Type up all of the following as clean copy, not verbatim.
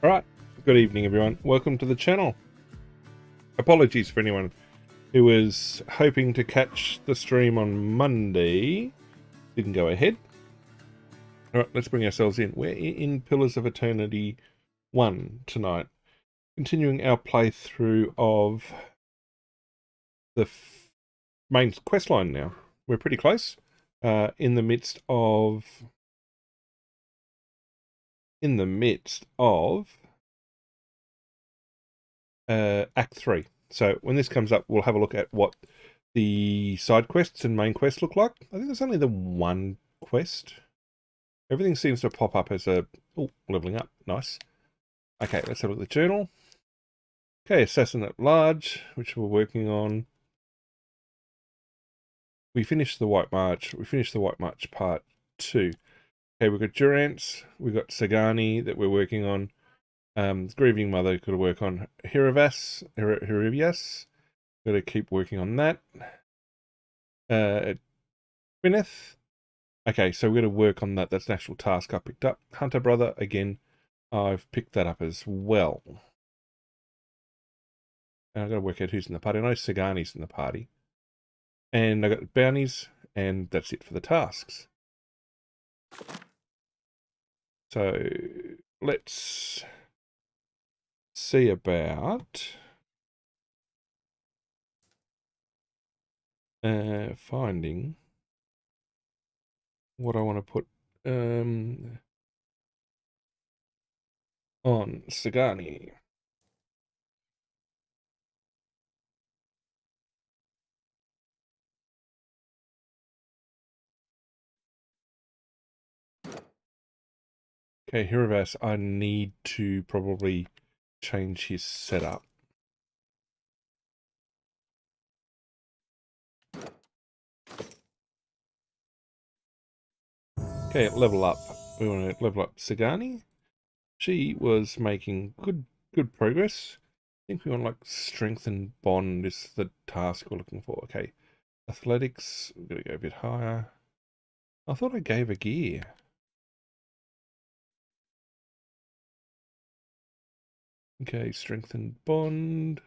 Alright, good evening everyone. Welcome to the channel. Apologies for anyone who was hoping to catch the stream on Monday. Didn't go ahead. Alright, let's bring ourselves in. We're in Pillars of Eternity 1 tonight. Continuing our playthrough of the main quest line now. We're pretty close. In the midst of Act 3. So when this comes up, we'll have a look at what the side quests and main quests look like. I think there's only the one quest. Everything seems to pop up as a... Oh, leveling up. Nice. Okay, let's have a look at the journal. Okay, Assassin at Large, which we're working on. We finished the White March. We finished the White March Part 2. Okay, we've got Durance. We've got Sagani that we're working on. Grieving Mother got to work on Hiravias. Got to keep working on that. Gwyneth. Okay, so we're going to work on that. That's an actual task I picked up. Hunter Brother, again, I've picked that up as well. And I've got to work out who's in the party. I know Sagani's in the party. And I've got bounties, and that's it for the tasks. So let's see about finding what I want to put on Sagani. Okay, Hiravias, I need to probably change his setup. Okay, level up. We want to level up Sagani. She was making good progress. I think we want like strength and bond is the task we're looking for. Okay, athletics. We're gonna go a bit higher. I thought I gave her gear. Okay, strength and bond.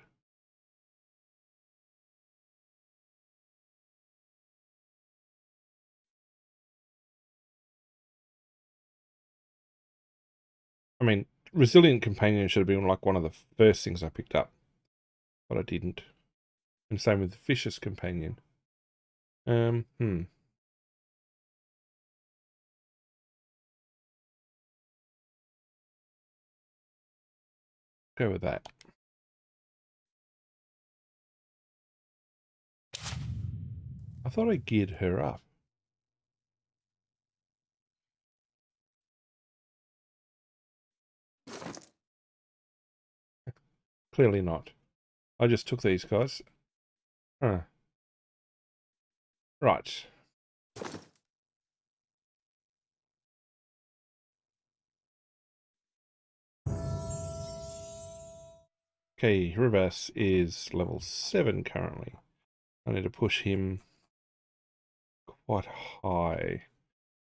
I mean, resilient companion should have been like one of the first things I picked up, but I didn't. And same with vicious companion. Go with that. I thought I geared her up. Clearly not. I just took these guys. Right. Okay, Hiravias is level 7 currently. I need to push him quite high.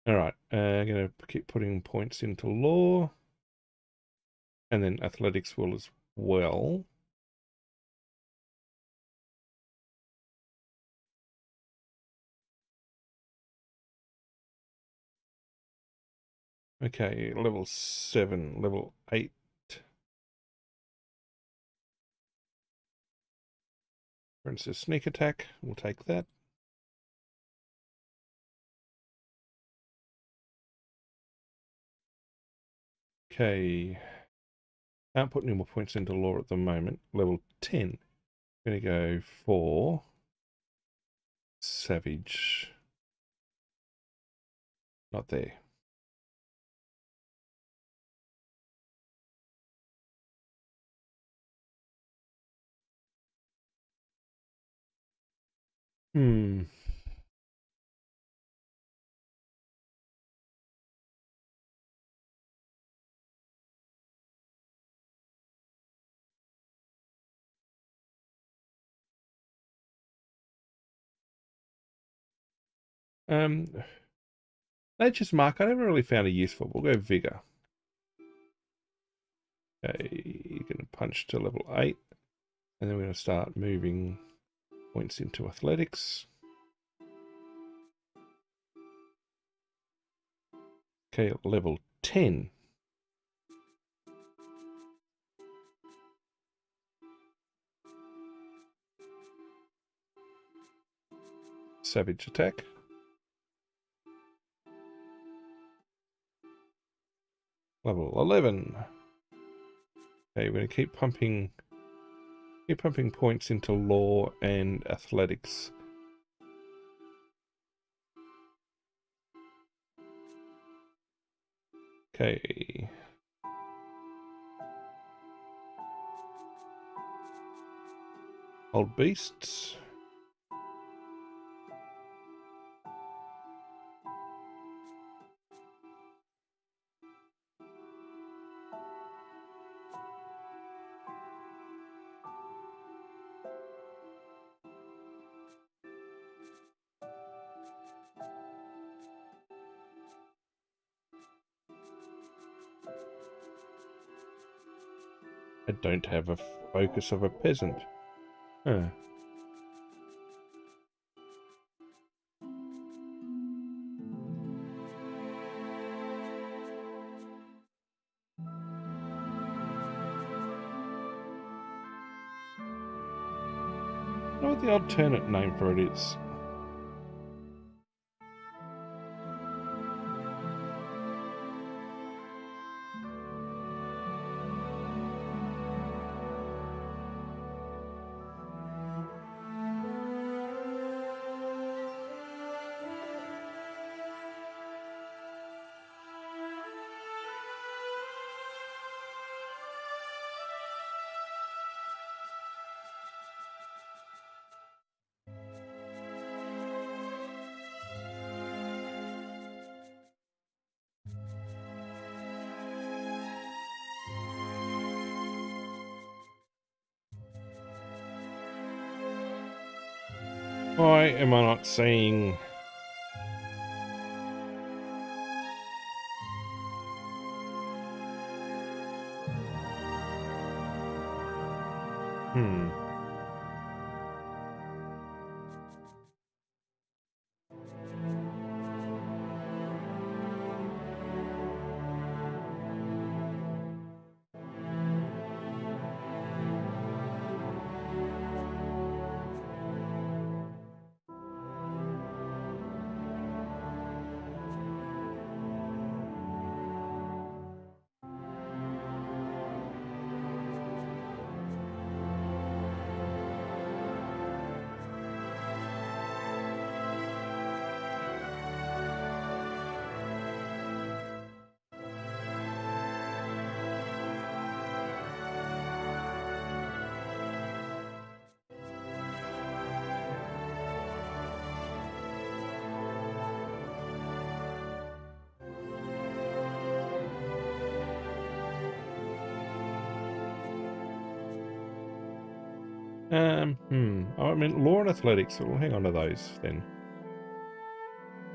Alright, I'm going to keep putting points into law. And then athletics will as well. Okay, level 7, level 8. For instance, sneak attack, we'll take that. Okay, can't put any more points into law at the moment. Level 10. I'm going to go for savage. Not there. Nature's Mark, I never really found a use for. We'll go Vigor. Okay, you're going to punch to level 8. And then we're going to start moving points into athletics. Okay, level 10. Savage attack. Level 11. Okay, we're going to keep pumping points into law and athletics. Okay. Old beasts. I don't have a focus of a peasant. Huh. I know what the alternate name for it is. Why am I not seeing... I mean, law and athletics. So we'll hang on to those then.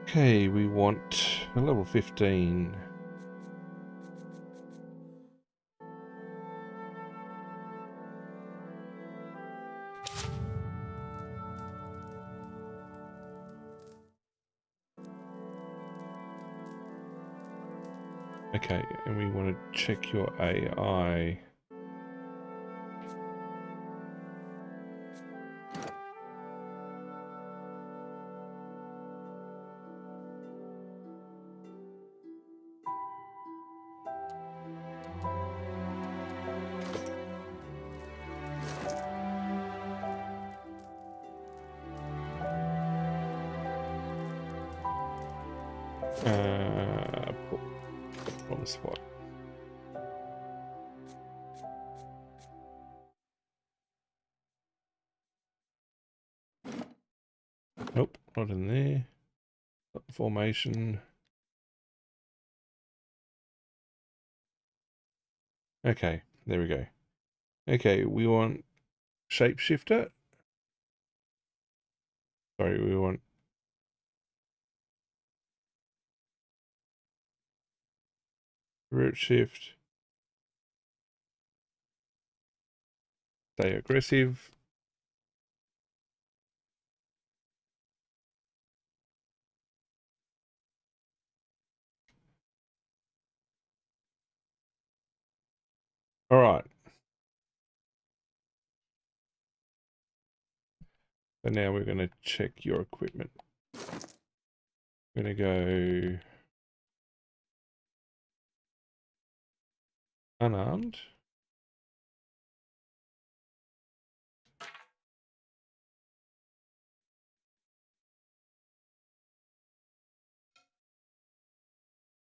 Okay, we want a level 15. Okay, and we want to check your AI. Wrong spot. Nope, not in there. Formation. Okay, there we go. Okay, we want shapeshifter. Sorry, we want root shift. Stay aggressive. All right. So now we're going to check your equipment. We're going to go unarmed.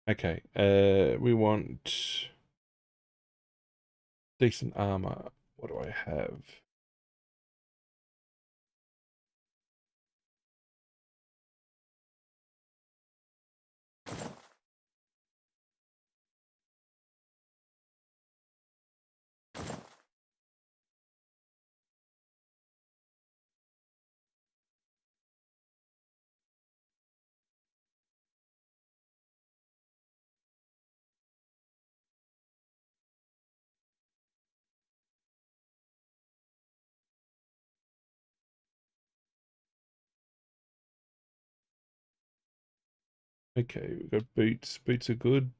Okay, we want decent armor. What do I have? Okay, we've got boots. Boots are good.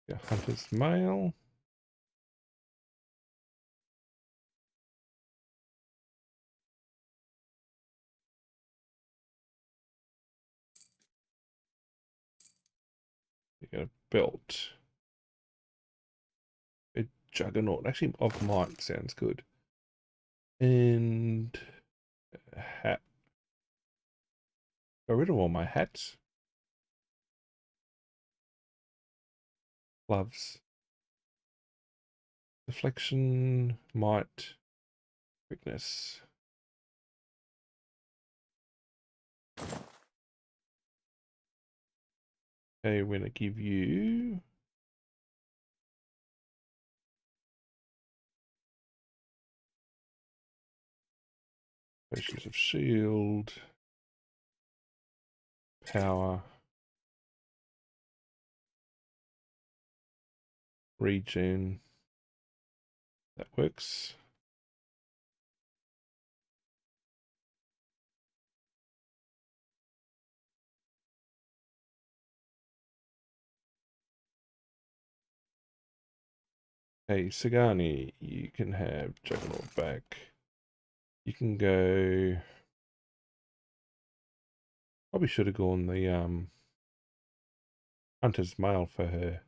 Got hunter's mail. We got a belt. A juggernaut. Actually, of might sounds good. And a hat. Got rid of all my hats. Gloves. Deflection, might, quickness. Okay, we're going to give you potions of shield, power, regen. That works. Hey, Sagani, you can have Juggernaut back. You can go. Probably should have gone the Hunter's Mail for her.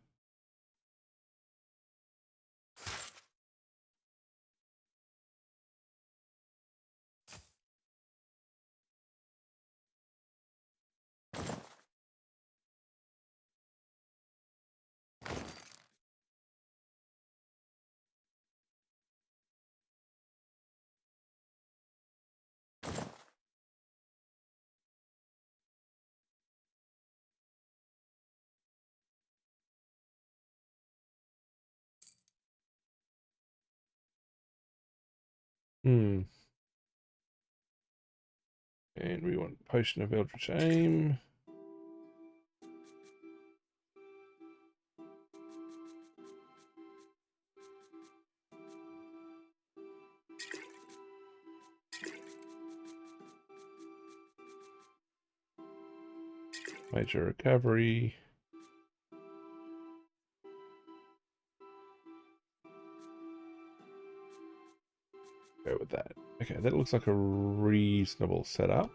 And we want Potion of Eldritch Aim. Major Recovery. Go with that. Okay, that looks like a reasonable setup.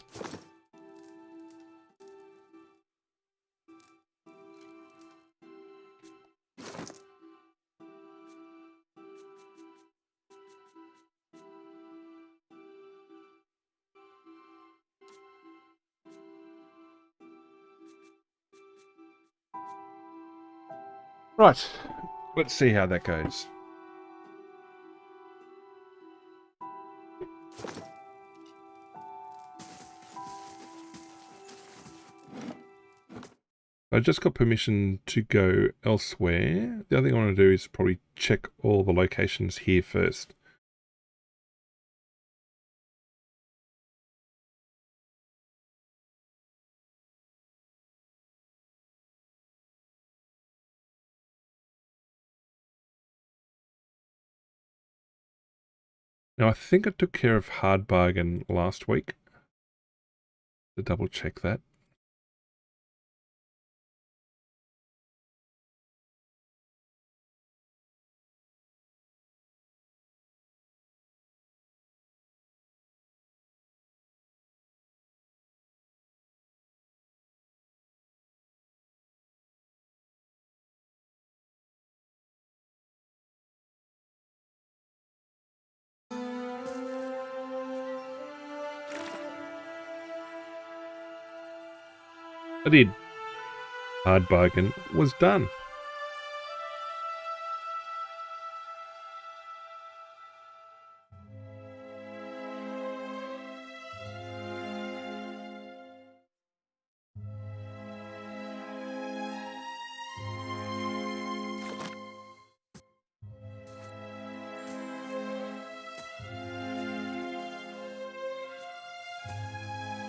Right, let's see how that goes. I just got permission to go elsewhere. The other thing I want to do is probably check all the locations here first. Now, I think I took care of Hard Bargain last week. To double check that. I did. Hard Bargain was done.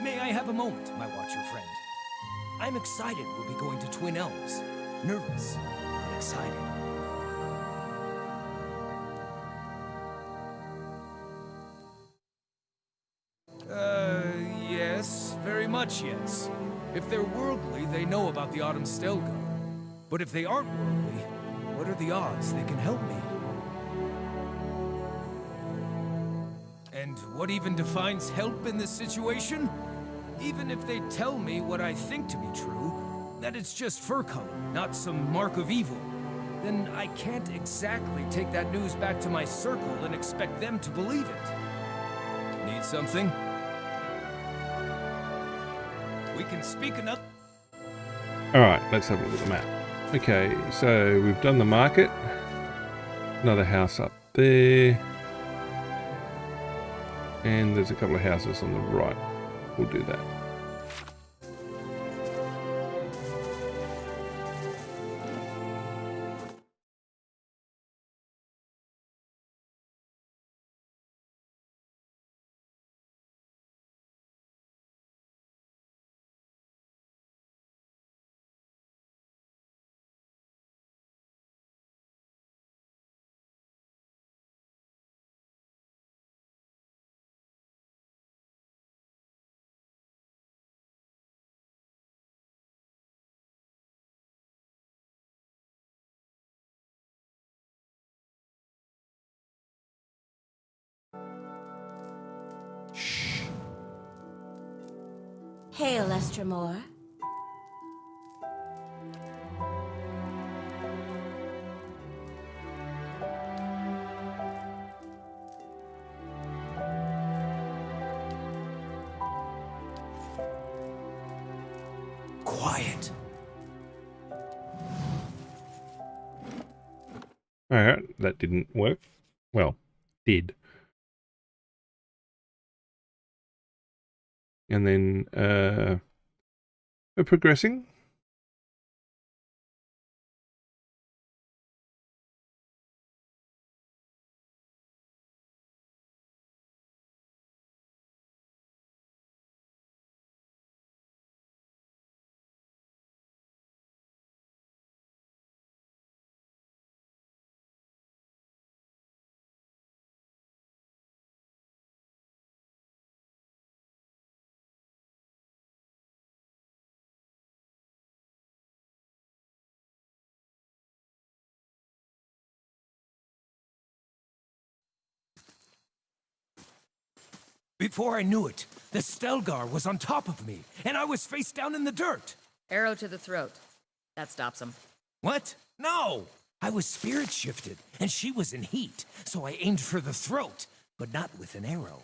May I have a moment, my watcher friend? I'm excited we'll be going to Twin Elms. Nervous, but excited. Yes. Very much yes. If they're worldly, they know about the Autumn Stelgar. But if they aren't worldly, what are the odds they can help me? And what even defines help in this situation? Even if they tell me what I think to be true, that it's just fur color, not some mark of evil, then I can't exactly take that news back to my circle and expect them to believe it. Need something? We can speak another... Alright, let's have a look at the map. Okay, so we've done the market. Another house up there. And there's a couple of houses on the right. We'll do that. Hail, Estremore. Quiet. Alright, that didn't work. Well, did. And then we're progressing. Before I knew it, the Stelgar was on top of me, and I was face down in the dirt. Arrow to the throat. That stops him. What? No! I was spirit shifted, and she was in heat, so I aimed for the throat, but not with an arrow.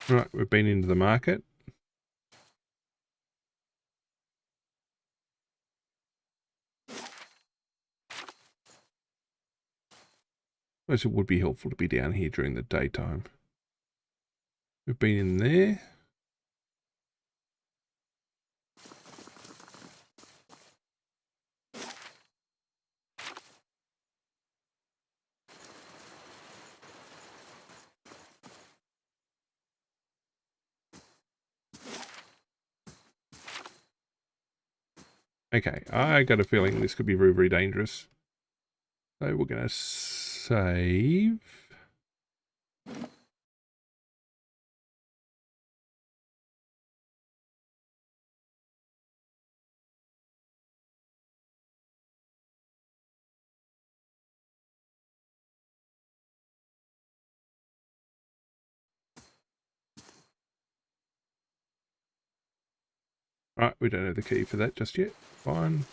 Right, we've been into the market. I suppose it would be helpful to be down here during the daytime. We've been in there. Okay, I got a feeling this could be very, very dangerous. So we're going to save. Right, we don't have the key for that just yet. Fine.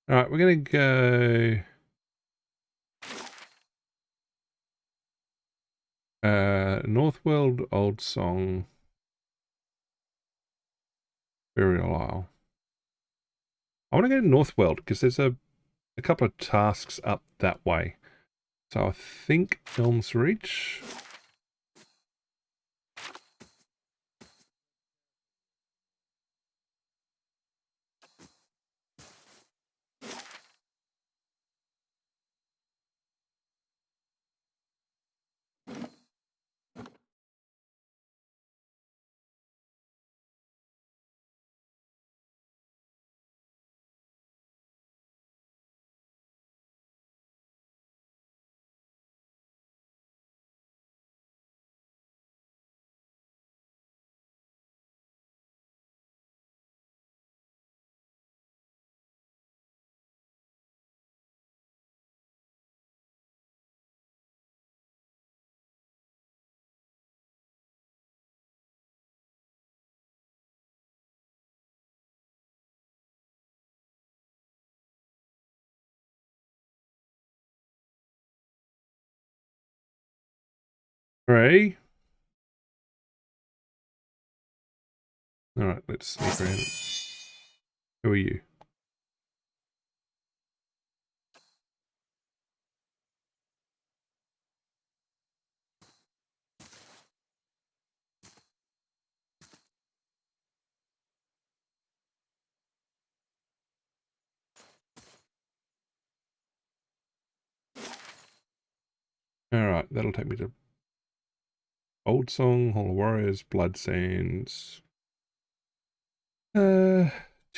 All right, we're going to go Northworld Old Song Burial Isle. I want to go to Northworld because there's a couple of tasks up that way. So I think Elm's Reach. Hooray. All right, let's sneak around. Who are you? All right, that'll take me to Old Song, Hall of Warriors, Bloodsands. Tier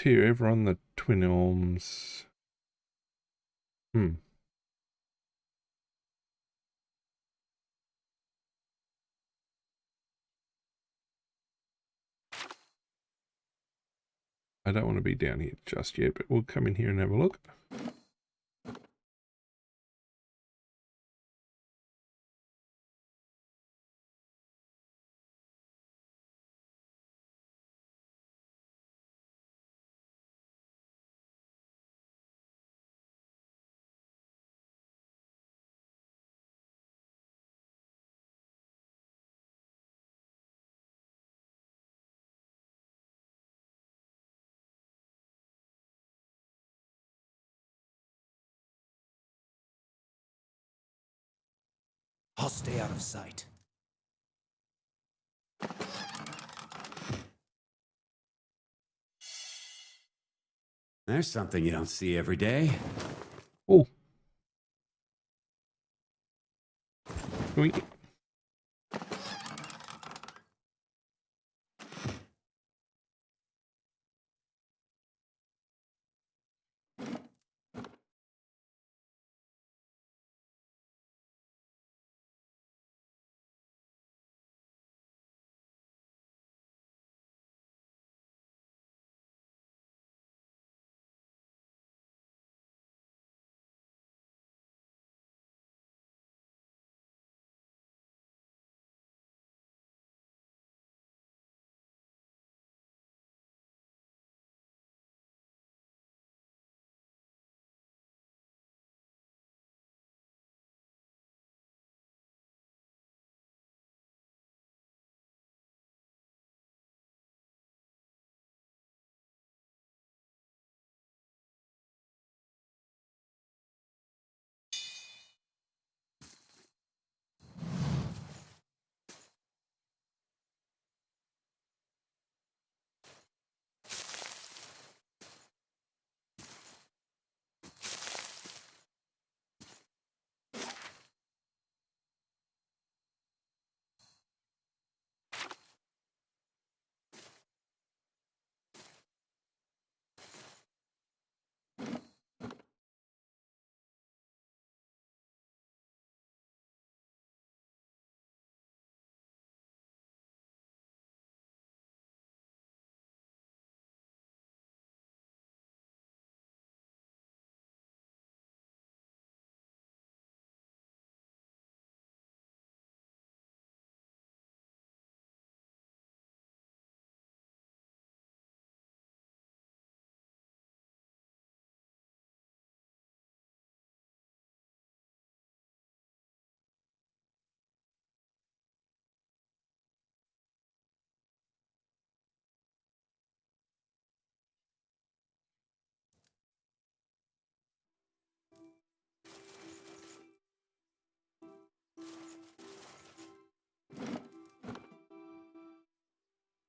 ever on the Twin Elms. I don't want to be down here just yet, but we'll come in here and have a look. I'll stay out of sight. There's something you don't see every day. Oh. Doink.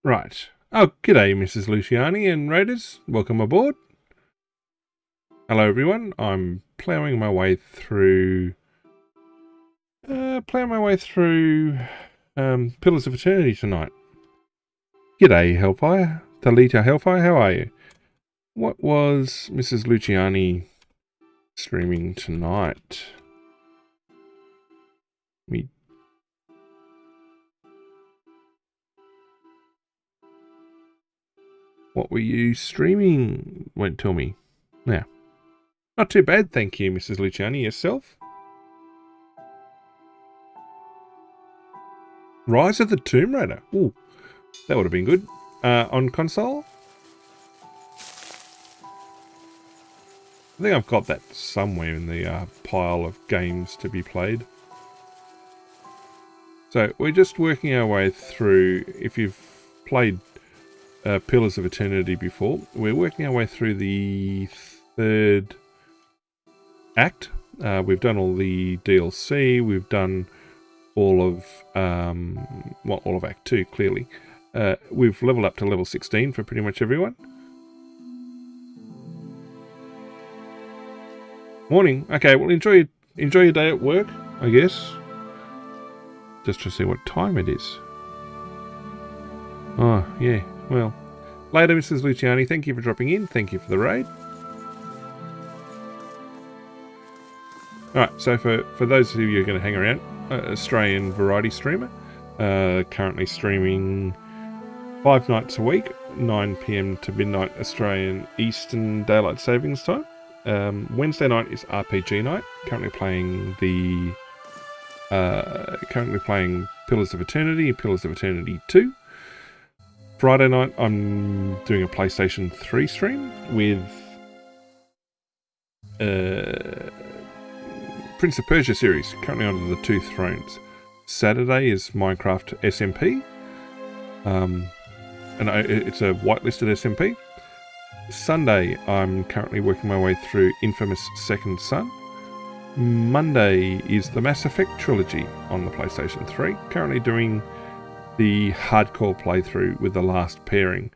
Right. Oh, g'day, Mrs. Luciani and Raiders. Welcome aboard. Hello, everyone. I'm ploughing my way through... Pillars of Eternity tonight. G'day, Hellfire. Talita Hellfire, how are you? What was Mrs. Luciani streaming tonight? What were you streaming? Won't tell me. Now, not too bad, thank you, Mrs. Luciani. Yourself? Rise of the Tomb Raider. Ooh, that would have been good. On console? I think I've got that somewhere in the pile of games to be played. So we're just working our way through. If you've played Pillars of Eternity before, we're working our way through the third act. We've done all the DLC. We've done all of all of Act 2, clearly. We've leveled up to level 16 for pretty much everyone. Morning. Okay, well enjoy your day at work, I guess. Just to see what time it is. Oh, yeah. Well, later, Mrs. Luciani. Thank you for dropping in. Thank you for the raid. Alright, so for those of you who are going to hang around, Australian variety streamer, currently streaming 5 nights a week, 9 PM to midnight Australian Eastern Daylight Savings Time. Wednesday night is RPG night. Currently playing Pillars of Eternity and Pillars of Eternity 2. Friday night I'm doing a PlayStation 3 stream with Prince of Persia series, currently under the 2 Thrones. Saturday is Minecraft SMP. And it's a whitelisted SMP. Sunday, I'm currently working my way through Infamous Second Son. Monday is the Mass Effect trilogy on the PlayStation 3. Currently doing the hardcore playthrough with the last pairing.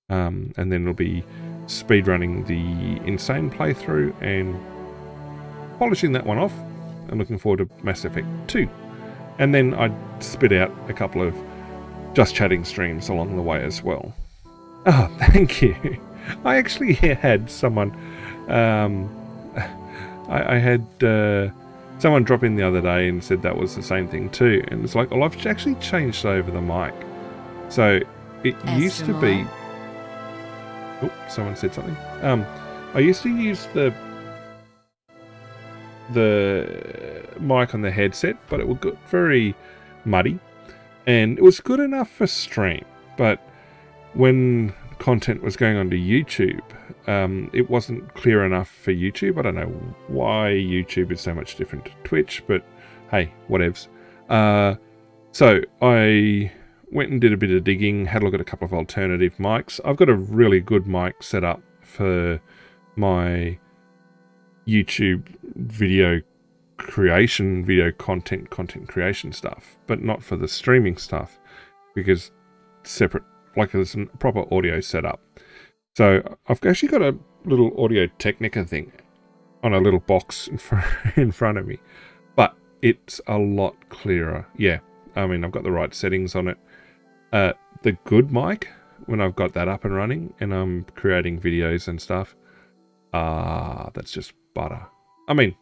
And then it'll be speedrunning the Insane playthrough and polishing that one off. I'm looking forward to Mass Effect 2. And then I'd spit out a couple of Just Chatting streams along the way as well. Oh, thank you. I actually had someone, I had someone drop in the other day and said that was the same thing too. And it's like, well, I've actually changed over the mic. So it used to be, oh, someone said something. I used to use the mic on the headset, but it would get very muddy. And it was good enough for stream, but when content was going onto YouTube, it wasn't clear enough for YouTube. I don't know why YouTube is so much different to Twitch, but hey, whatevs. So I went and did a bit of digging, had a look at a couple of alternative mics. I've got a really good mic set up for my YouTube video creation, video content creation stuff, but not for the streaming stuff, because separate, like there's a proper audio setup. So I've actually got a little Audio Technica thing on a little box in front of me, but it's a lot clearer. Yeah, I mean, I've got the right settings on it. The good mic, when I've got that up and running and I'm creating videos and stuff, that's just butter. I mean,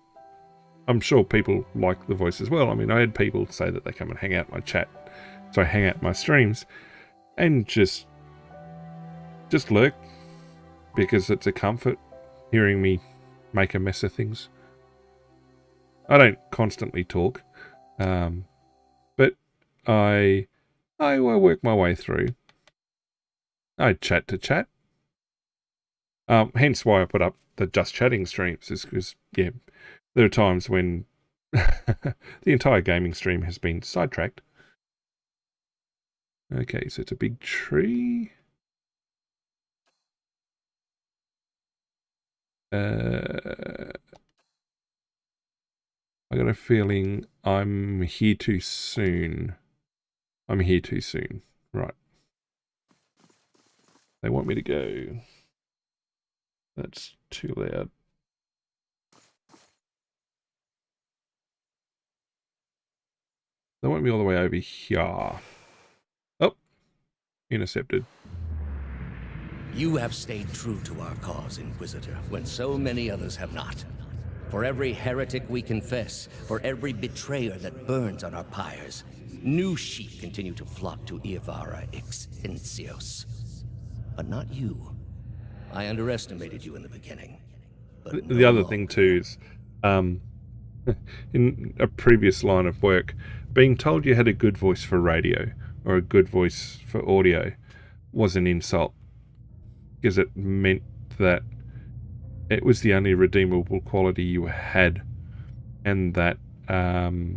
I'm sure people like the voice as well. I mean, I had people say that they come and hang out my chat, so I hang out my streams, and just lurk, because it's a comfort hearing me make a mess of things. I don't constantly talk, but I work my way through. I chat to chat. Hence why I put up the Just Chatting streams, is because, yeah, there are times when the entire gaming stream has been sidetracked. Okay, so it's a big tree. I got a feeling I'm here too soon. I'm here too soon. Right. They want me to go. That's too loud. They want me all the way over here. Oh, intercepted. You have stayed true to our cause, Inquisitor, when so many others have not. For every heretic we confess, for every betrayer that burns on our pyres, new sheep continue to flock to Iavara Exencios. But not you. I underestimated you in the beginning. But The other thing too is, in a previous line of work, being told you had a good voice for radio or a good voice for audio was an insult, because it meant that it was the only redeemable quality you had, and that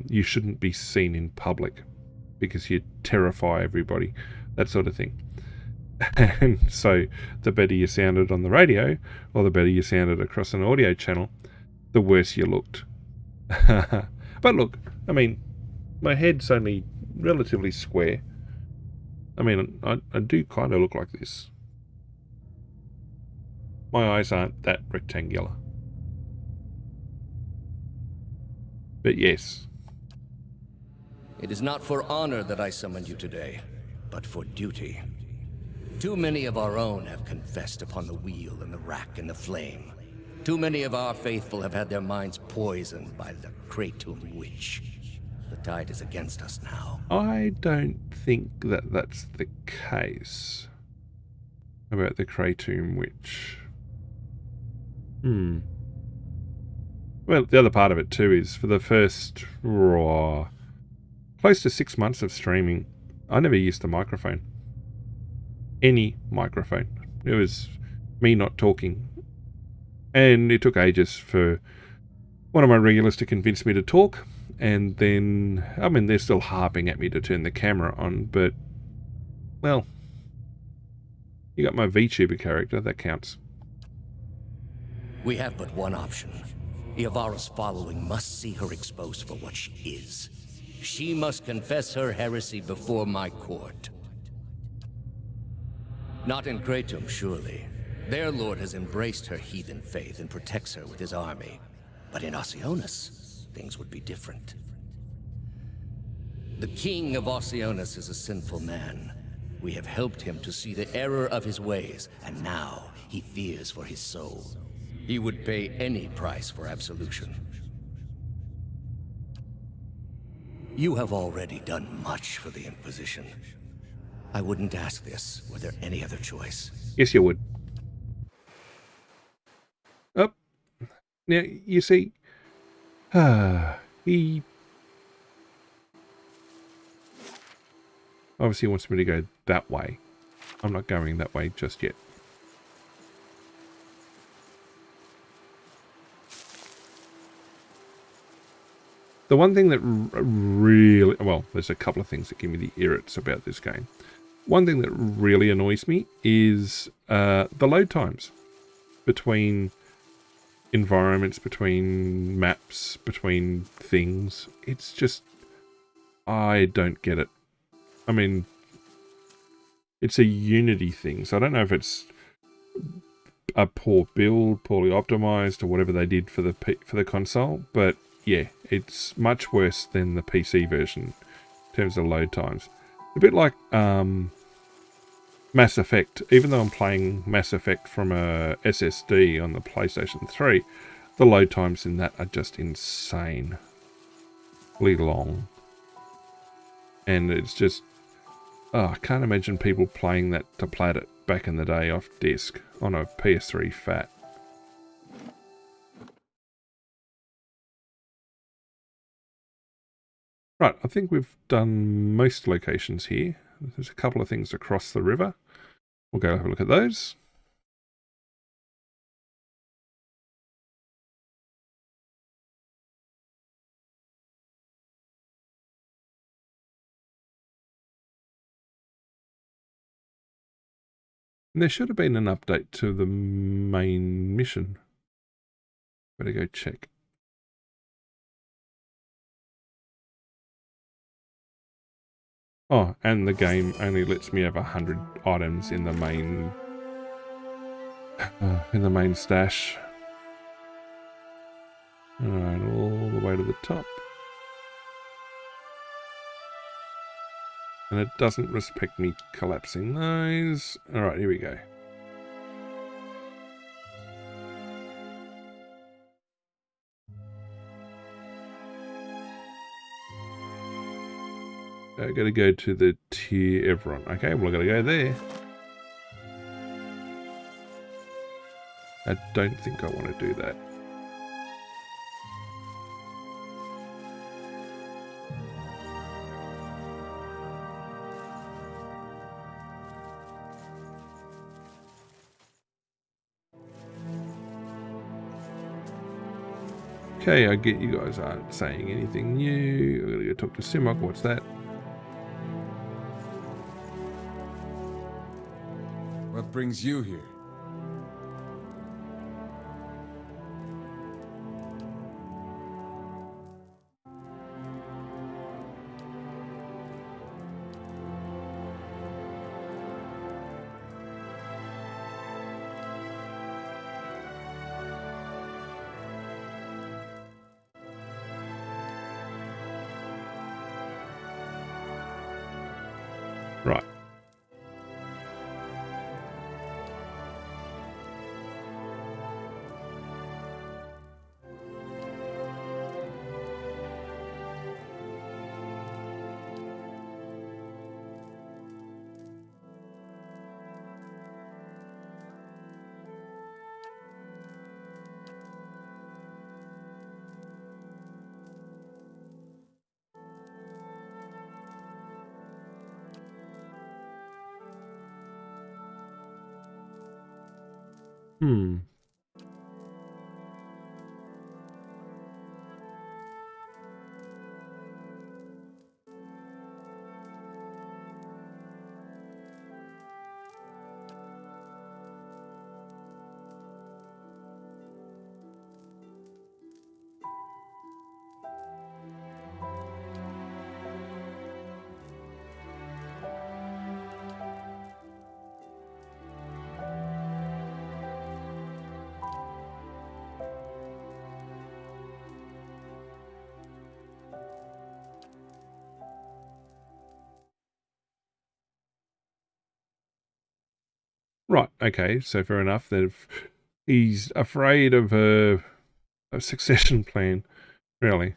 you shouldn't be seen in public because you'd terrify everybody, that sort of thing. And so the better you sounded on the radio, or the better you sounded across an audio channel, the worse you looked. But look, I mean, my head's only relatively square. I mean, I do kind of look like this. My eyes aren't that rectangular. But yes. It is not for honor that I summoned you today, but for duty. Too many of our own have confessed upon the wheel and the rack and the flame. Too many of our faithful have had their minds poisoned by the Kratom witch. The tide is against us now. I don't think that that's the case about the Kratom witch. Well, the other part of it too is, for the first close to 6 months of streaming, I never used the microphone. Any microphone. It was me not talking. And it took ages for one of my regulars to convince me to talk. And then, I mean, they're still harping at me to turn the camera on, but, well, you got my VTuber character, that counts. We have but one option. Iavara's following must see her exposed for what she is. She must confess her heresy before my court. Not in Kratom, surely. Their lord has embraced her heathen faith and protects her with his army. But in Oceanus, things would be different. The king of Oceanus is a sinful man. We have helped him to see the error of his ways, and now he fears for his soul. He would pay any price for absolution. You have already done much for the Inquisition. I wouldn't ask this were there any other choice. Yes, you would. Oh, now, you see, he obviously wants me to go that way. I'm not going that way just yet. The one thing that really, well, there's a couple of things that give me the irrits about this game. One thing that really annoys me is the load times between environments, between maps, between things. It's just, I don't get it. I mean, it's a Unity thing, so I don't know if it's a poor build, poorly optimized, or whatever they did for the console, but yeah, it's much worse than the PC version in terms of load times. A bit like Mass Effect. Even though I'm playing Mass Effect from a SSD on the PlayStation 3, the load times in that are just insanely long. And it's just, I can't imagine people playing that to plat it back in the day off disc on a PS3 fat. Right, I think we've done most locations here. There's a couple of things across the river. We'll go have a look at those. And there should have been an update to the main mission. Better go check. Oh, and the game only lets me have 100 items in the main in the main stash. Alright, all the way to the top. And it doesn't respect me collapsing those. Alright, here we go. I gotta go to the tier Everon. Okay, well I gotta go there. I don't think I want to do that. Okay, I get you guys aren't saying anything new. I'm gonna go talk to Simok. What's that? What brings you here? Right. Hmm. Right, okay, so fair enough. That if he's afraid of a succession plan, really.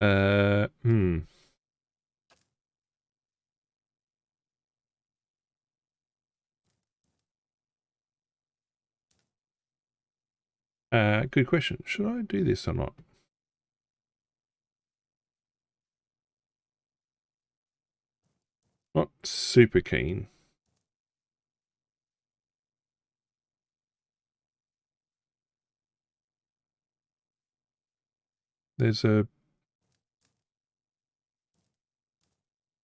Hmm. Good question. Should I do this or not? Not super keen. There's one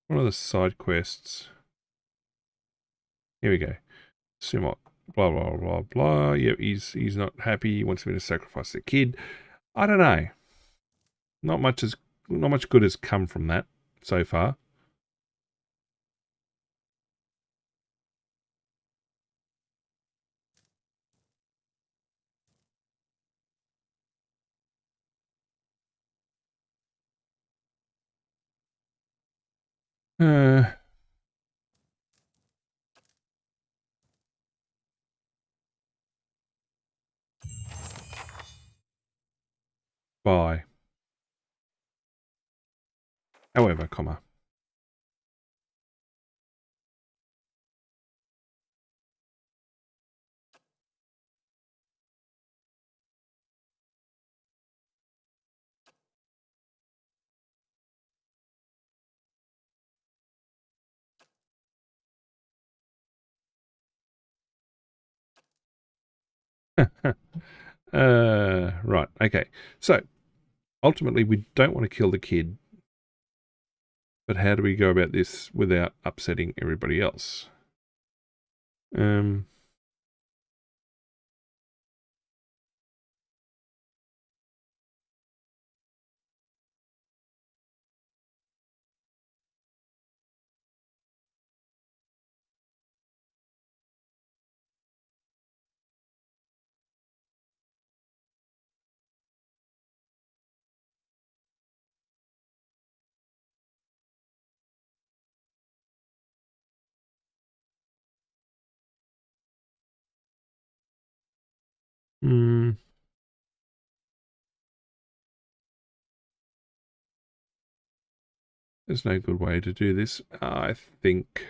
of the side quests. Here we go. Simok. Blah blah blah blah. Yep, he's not happy. He wants me to sacrifice the kid. I don't know. Not much good has come from that so far. Uh, bye. However, comma. Right, okay. So, ultimately, we don't want to kill the kid. But how do we go about this without upsetting everybody else? There's no good way to do this, I think.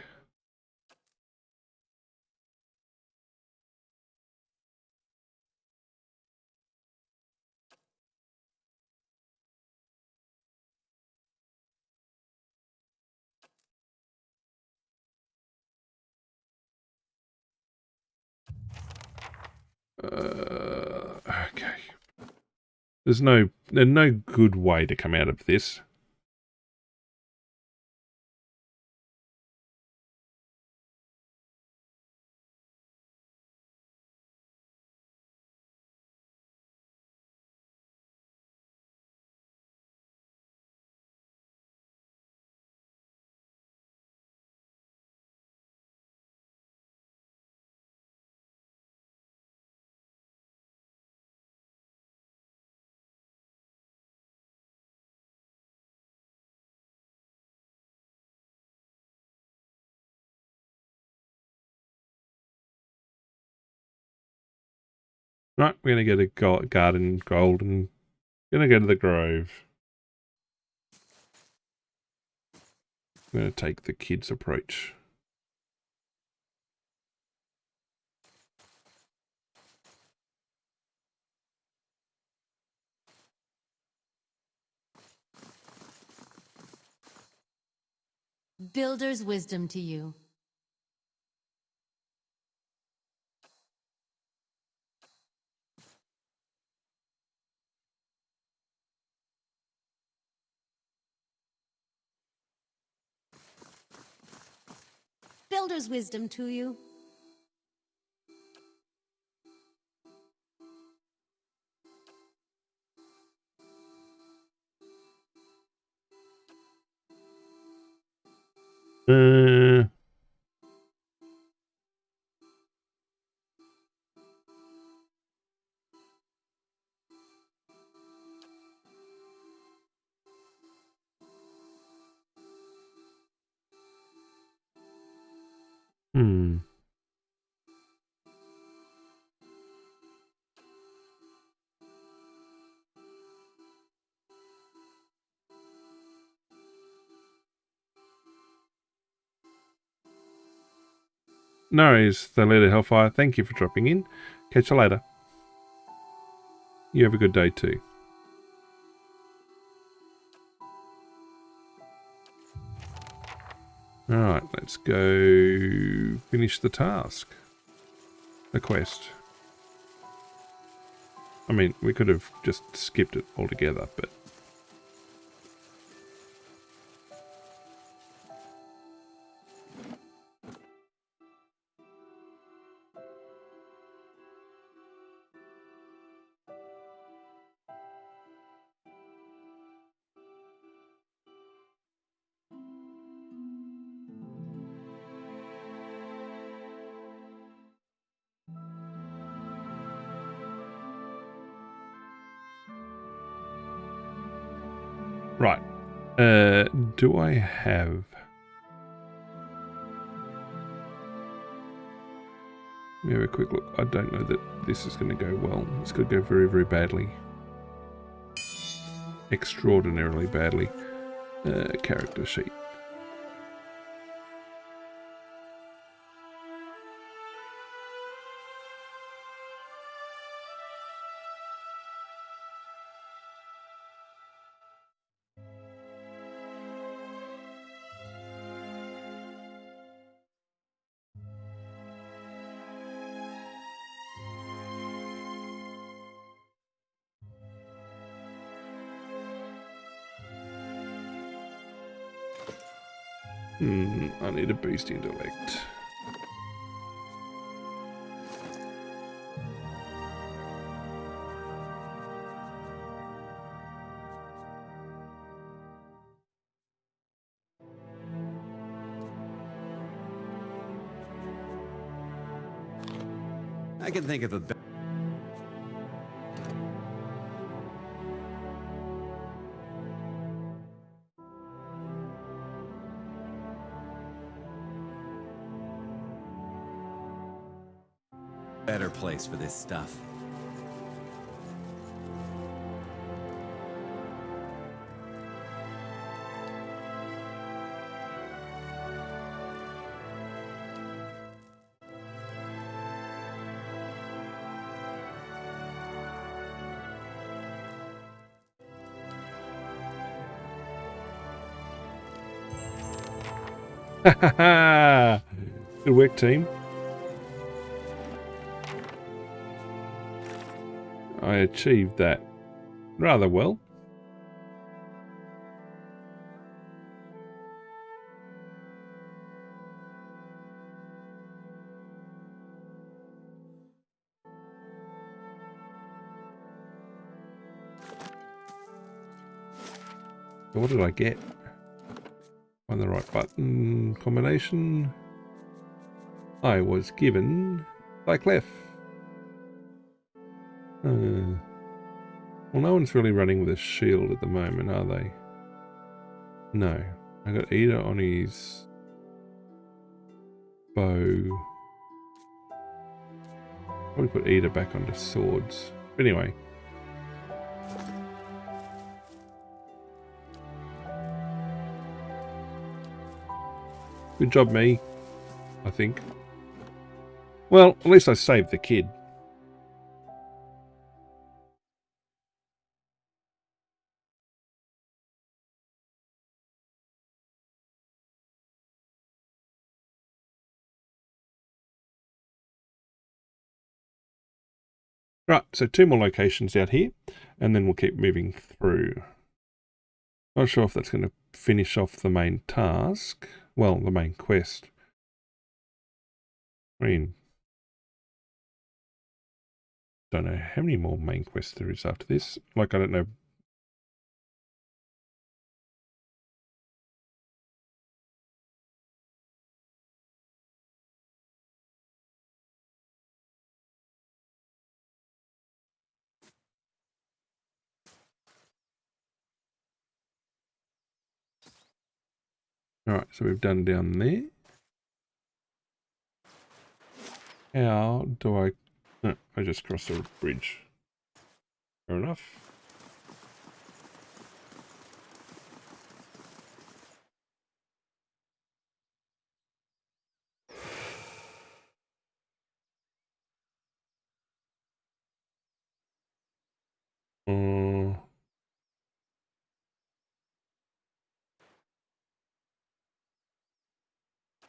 Okay. There's no good way to come out of this. Right, we're going to get a garden gold and going to go to the grove. I'm going to take the kids' approach. Builder's wisdom to you. Builder's wisdom to you. Uh, hmm. No worries, the Leader Hellfire. Thank you for dropping in. Catch you later. You have a good day too. Alright, let's go finish the task. The quest. I mean, we could have just skipped it altogether, but... Right. Do I have... Let me have a quick look. I don't know that this is going to go well. This could go very, very badly. Extraordinarily badly. Character sheet. I need a boost intellect. I can think of a better place for this stuff. Good work, team. I achieved that rather well. So what did I get? Find the right button combination. I was given by Clef. Well, no one's really running with a shield at the moment, are they? No. I got Ida on his bow. Probably put Ida back onto swords. But anyway. Good job, me. I think. Well, at least I saved the kid. Right, so 2 more locations out here, and then we'll keep moving through. Not sure if that's going to finish off the main task. Well, the main quest. I mean, don't know how many more main quests there is after this. Like, I don't know. Alright, so we've done down there. How do I... No, I just crossed a bridge. Fair enough.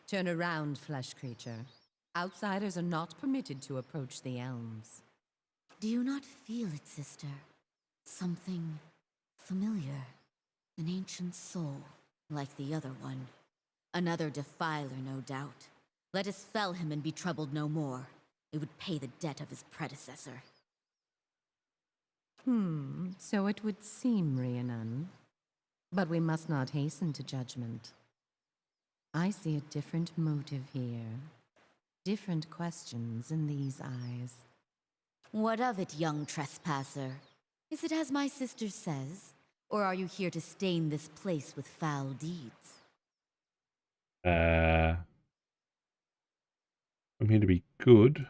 Turn around, flesh creature. Outsiders are not permitted to approach the elms. Do you not feel it, sister? Something familiar. An ancient soul, like the other one. Another defiler, no doubt. Let us fell him and be troubled no more. It would pay the debt of his predecessor. So it would seem, Rhiannon. But we must not hasten to judgment. I see a different motive here. Different questions in these eyes. What of it, young trespasser? Is it as my sister says? Or are you here to stain this place with foul deeds? I'm here to be good.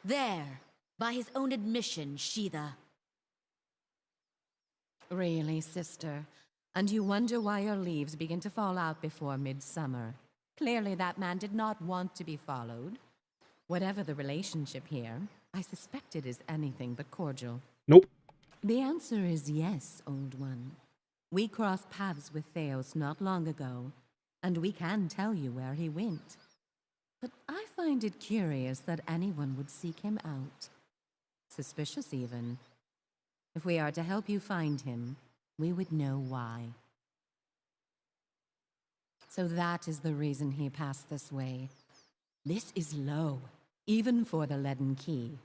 There! By his own admission, Sheetha. Really, sister? And you wonder why your leaves begin to fall out before midsummer. Clearly that man did not want to be followed. Whatever the relationship here, I suspect it is anything but cordial. Nope. The answer is yes, old one. We crossed paths with Theos not long ago. and we can tell you where he went. But I find it curious that anyone would seek him out. Suspicious, even. If we are to help you find him, we would know why. So that is the reason he passed this way. This is low, even for the leaden key.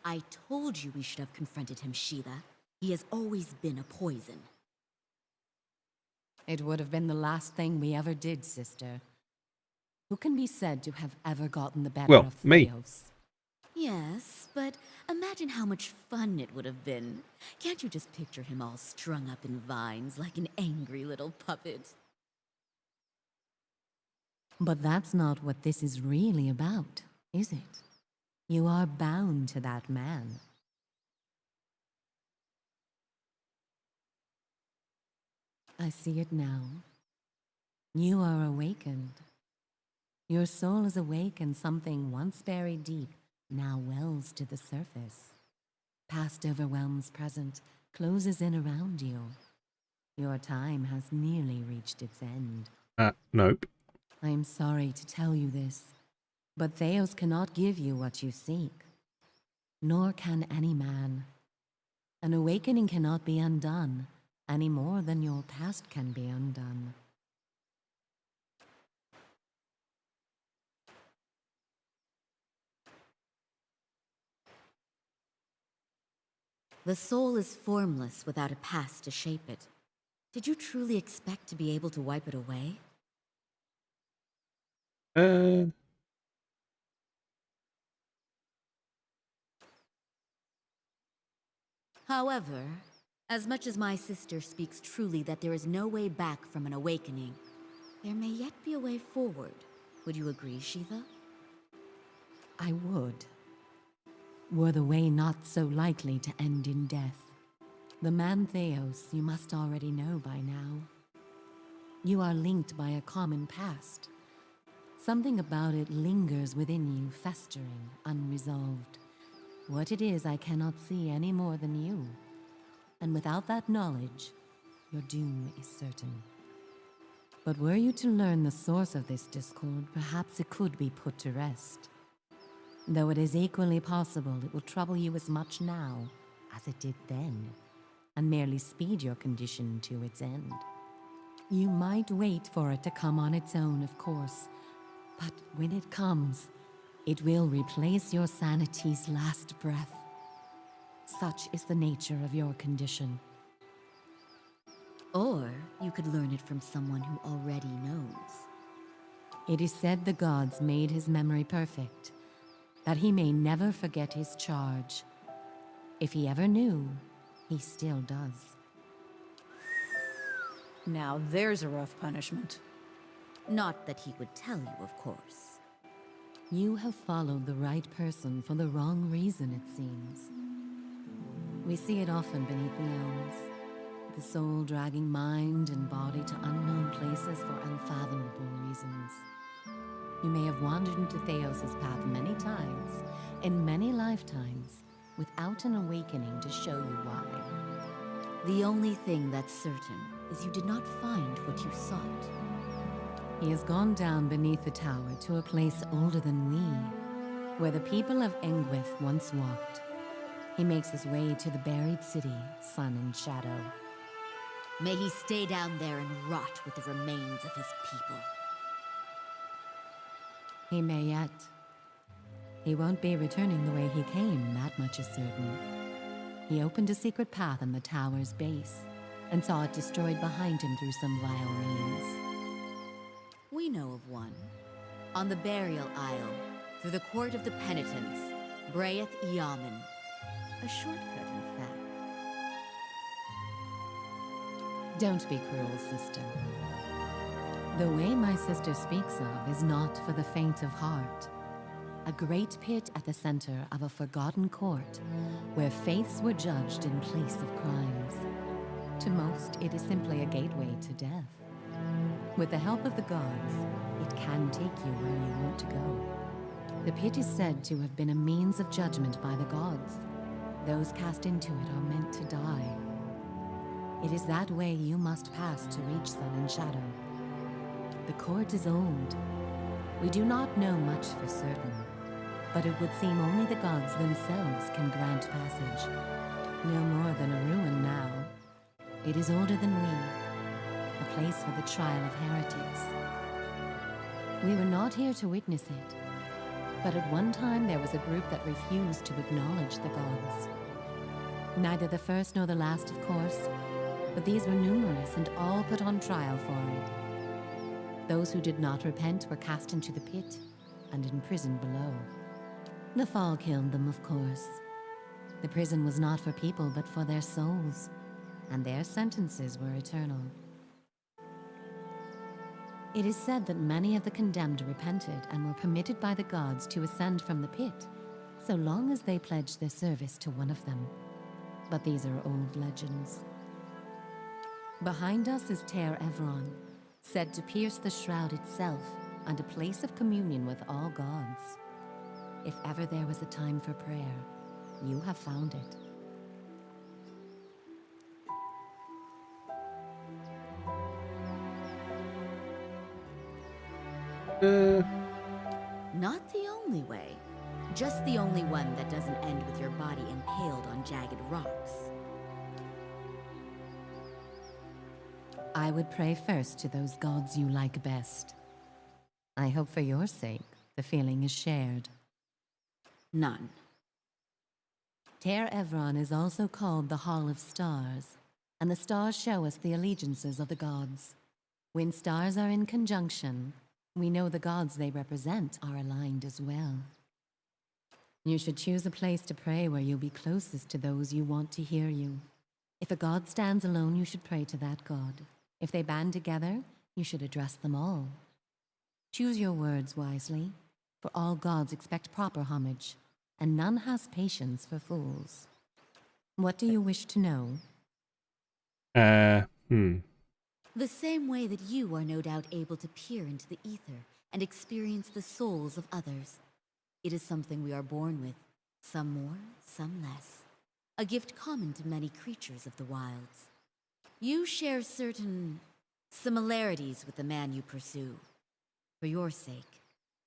I told you we should have confronted him, Sheila. He has always been a poison. It would have been the last thing we ever did, sister. Who can be said to have ever gotten the better of me. Theos? Yes, but imagine how much fun it would have been. Can't you just picture him all strung up in vines like an angry little puppet? But that's not what this is really about, is it? You are bound to that man. I see it now. You are awakened. Your soul is awake, and something once buried deep now wells to the surface. Past overwhelms present, closes in around you. Your time has nearly reached its end. Nope. I am sorry to tell you this, but Theos cannot give you what you seek. Nor can any man. An awakening cannot be undone, any more than your past can be undone. The soul is formless without a past to shape it. Did you truly expect to be able to wipe it away? However, as much as my sister speaks truly that there is no way back from an awakening, there may yet be a way forward. Would you agree, Shiva? I would. Were the way not so likely to end in death. The man Theos you must already know by now. You are linked by a common past. Something about it lingers within you, festering, unresolved. What it is I cannot see any more than you. And without that knowledge, your doom is certain. But were you to learn the source of this discord, perhaps it could be put to rest. Though it is equally possible it will trouble you as much now as it did then, and merely speed your condition to its end. You might wait for it to come on its own, of course, but when it comes, it will replace your sanity's last breath. Such is the nature of your condition. Or you could learn it from someone who already knows. It is said the gods made his memory perfect, that he may never forget his charge. If he ever knew, he still does. Now there's a rough punishment. Not that he would tell you, of course. You have followed the right person for the wrong reason, it seems. We see it often beneath the elms. The soul dragging mind and body to unknown places for unfathomable reasons. You may have wandered into Theos' path many times, in many lifetimes, without an awakening to show you why. The only thing that's certain is you did not find what you sought. He has gone down beneath the tower to a place older than we, where the people of Engwith once walked. He makes his way to the buried city, sun and shadow. May he stay down there and rot with the remains of his people. He may yet. He won't be returning the way he came, that much is certain. He opened a secret path in the tower's base, and saw it destroyed behind him through some vile means. We know of one. On the burial aisle, through the court of the penitents, Braeth Yaman. A shortcut, in fact. Don't be cruel, sister. The way my sister speaks of is not for the faint of heart. A great pit at the center of a forgotten court, where faiths were judged in place of crimes. To most, it is simply a gateway to death. With the help of the gods, it can take you where you want to go. The pit is said to have been a means of judgment by the gods. Those cast into it are meant to die. It is that way you must pass to reach sun and shadow. The court is old. We do not know much for certain, but it would seem only the gods themselves can grant passage. No more than a ruin now. It is older than we, a place for the trial of heretics. We were not here to witness it, but at one time there was a group that refused to acknowledge the gods. Neither the first nor the last, of course, but these were numerous and all put on trial for it. Those who did not repent were cast into the pit and imprisoned below. The fall killed them, of course. The prison was not for people, but for their souls, and their sentences were eternal. It is said that many of the condemned repented and were permitted by the gods to ascend from the pit, so long as they pledged their service to one of them. But these are old legends. Behind us is Ter Evron, said to pierce the shroud itself and a place of communion with all gods. If ever there was a time for prayer, you have found it. Not the only way. Just the only one that doesn't end with your body impaled on jagged rocks. I would pray first to those gods you like best. I hope for your sake, the feeling is shared. None. Ter Evron is also called the Hall of Stars, and the stars show us the allegiances of the gods. When stars are in conjunction, we know the gods they represent are aligned as well. You should choose a place to pray where you'll be closest to those you want to hear you. If a god stands alone, you should pray to that god. If they band together, you should address them all. Choose your words wisely, for all gods expect proper homage, and none has patience for fools. What do you wish to know? The same way that you are no doubt able to peer into the ether and experience the souls of others. It is something we are born with, some more, some less. A gift common to many creatures of the wilds. You share certain similarities with the man you pursue. For your sake,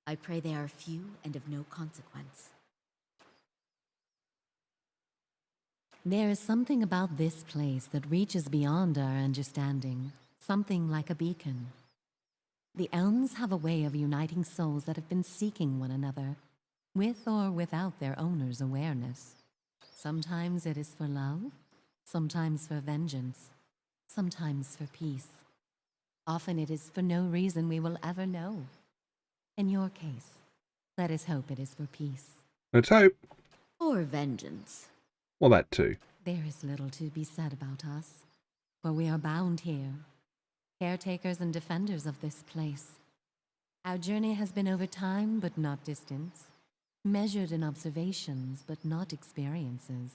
I pray they are few and of no consequence. There is something about this place that reaches beyond our understanding, something like a beacon. The elms have a way of uniting souls that have been seeking one another, with or without their owner's awareness. Sometimes it is for love, sometimes for vengeance, sometimes for peace. Often it is for no reason we will ever know. In your case, let us hope it is for peace. Let's hope. Or vengeance. Well, that too. There is little to be said about us, for we are bound here, caretakers and defenders of this place. Our journey has been over time, but not distance, measured in observations, but not experiences.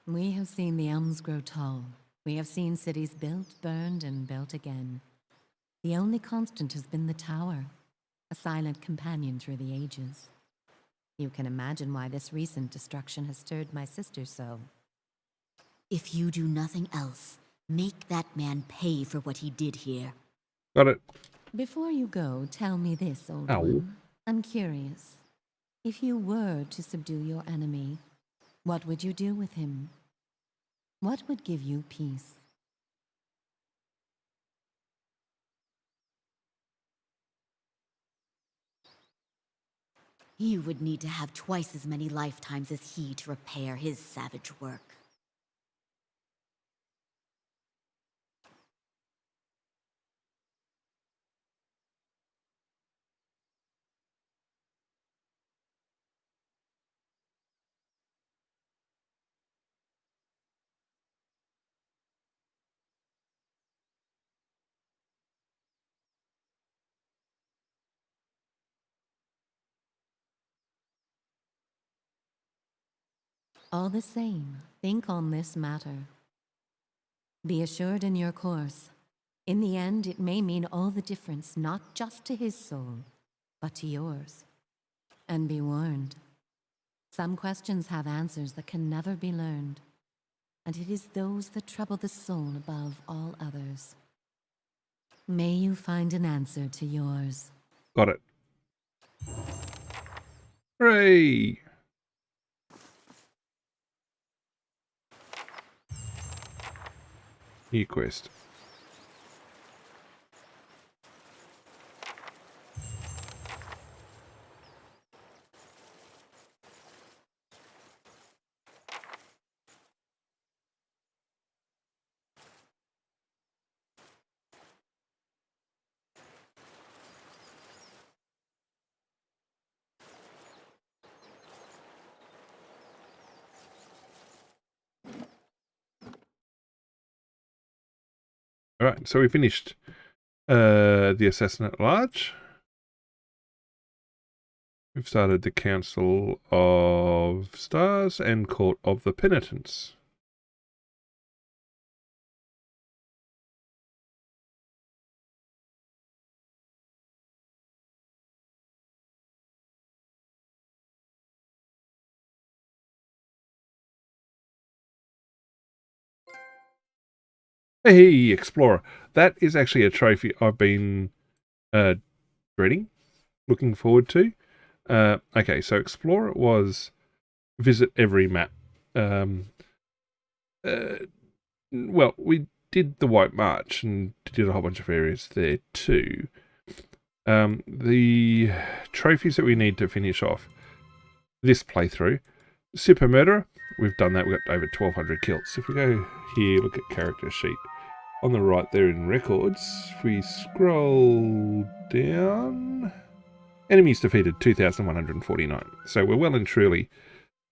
We have seen the elms grow tall. We have seen cities built, burned, and built again. The only constant has been the tower, a silent companion through the ages. You can imagine why this recent destruction has stirred my sister so. If you do nothing else, make that man pay for what he did here. Got it. Before you go, tell me this, old Ow. one. I'm curious. If you were to subdue your enemy, what would you do with him? What would give you peace? You would need to have twice as many lifetimes as he to repair his savage work. All the same, think on this matter. Be assured in your course. In the end, it may mean all the difference, not just to his soul, but to yours. And be warned. Some questions have answers that can never be learned, and it is those that trouble the soul above all others. May you find an answer to yours. Got it. Hooray! New quest. All right, so we finished the Assassin at Large. We've started the Council of Stars and Court of the Penitents. Hey, Explorer. That is actually a trophy I've been dreading, looking forward to. Okay, so Explorer was visit every map. Well, we did the White March and did a whole bunch of areas there too. The trophies that we need to finish off this playthrough. Super Murderer, we've done that. We've got over 1,200 kills. If we go here, look at character sheet. On the right there in records, if we scroll down, enemies defeated 2,149. So we're well and truly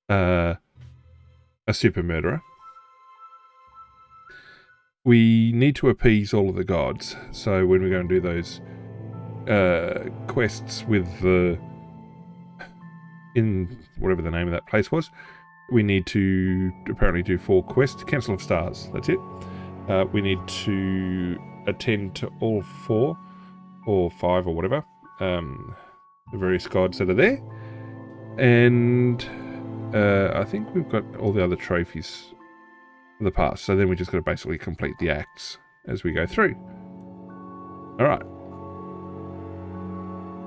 a super murderer. We need to appease all of the gods. So when we go and do those quests with the in whatever the name of that place was, we need to apparently do 4 quests. Council of Stars, that's it. We need to attend to all 4 or 5 or whatever, the various gods that are there. And I think we've got all the other trophies of the past. So then we just got to basically complete the acts as we go through. All right.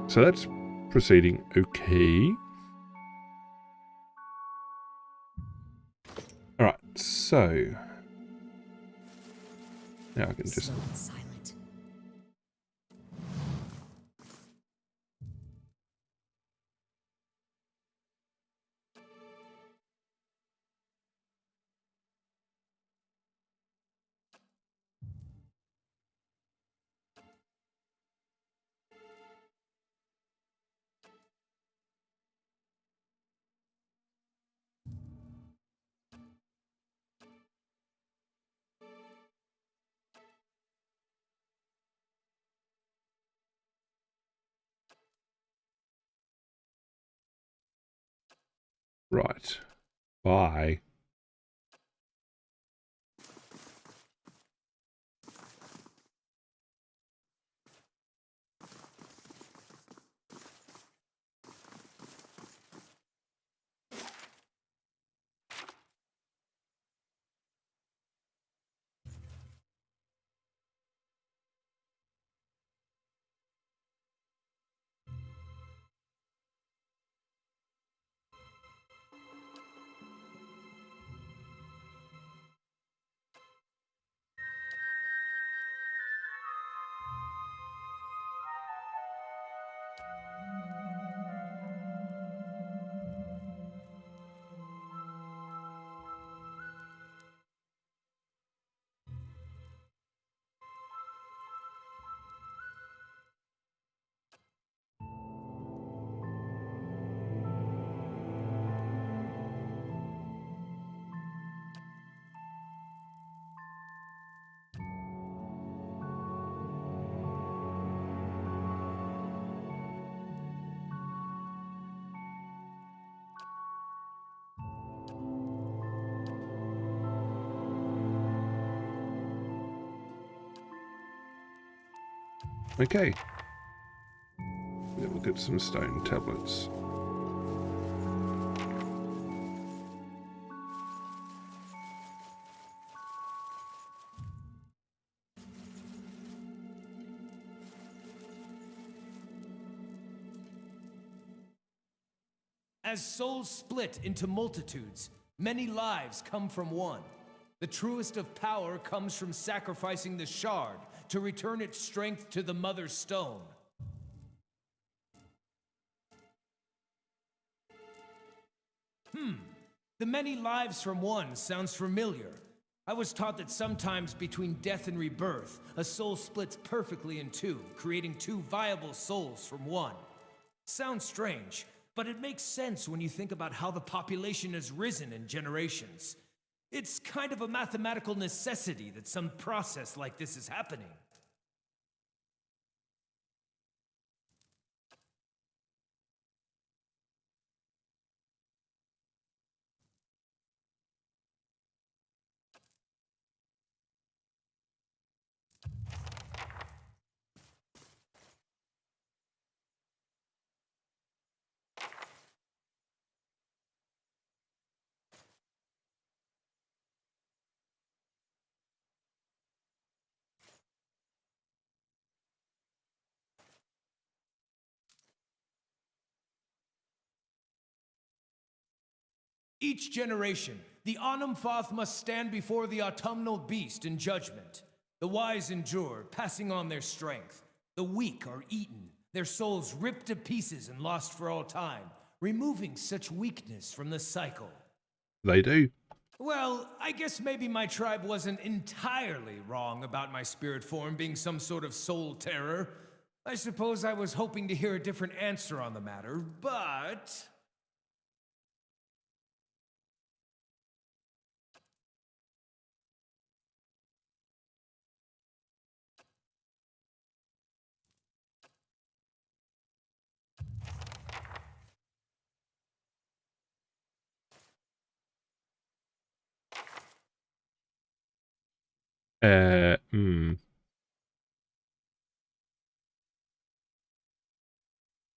So that's proceeding okay. All right, so now I can just... Slow and silent. Right. Bye. Okay. We'll get some stone tablets. As souls split into multitudes, many lives come from one. The truest of power comes from sacrificing the shard to return its strength to the Mother Stone. The many lives from one sounds familiar. I was taught that sometimes between death and rebirth, a soul splits perfectly in two, creating two viable souls from one. Sounds strange, but it makes sense when you think about how the population has risen in generations. It's kind of a mathematical necessity that some process like this is happening. Each generation, the Anumfoth must stand before the autumnal beast in judgment. The wise endure, passing on their strength. The weak are eaten, their souls ripped to pieces and lost for all time, removing such weakness from the cycle. They do. Well, I guess maybe my tribe wasn't entirely wrong about my spirit form being some sort of soul terror. I suppose I was hoping to hear a different answer on the matter, but...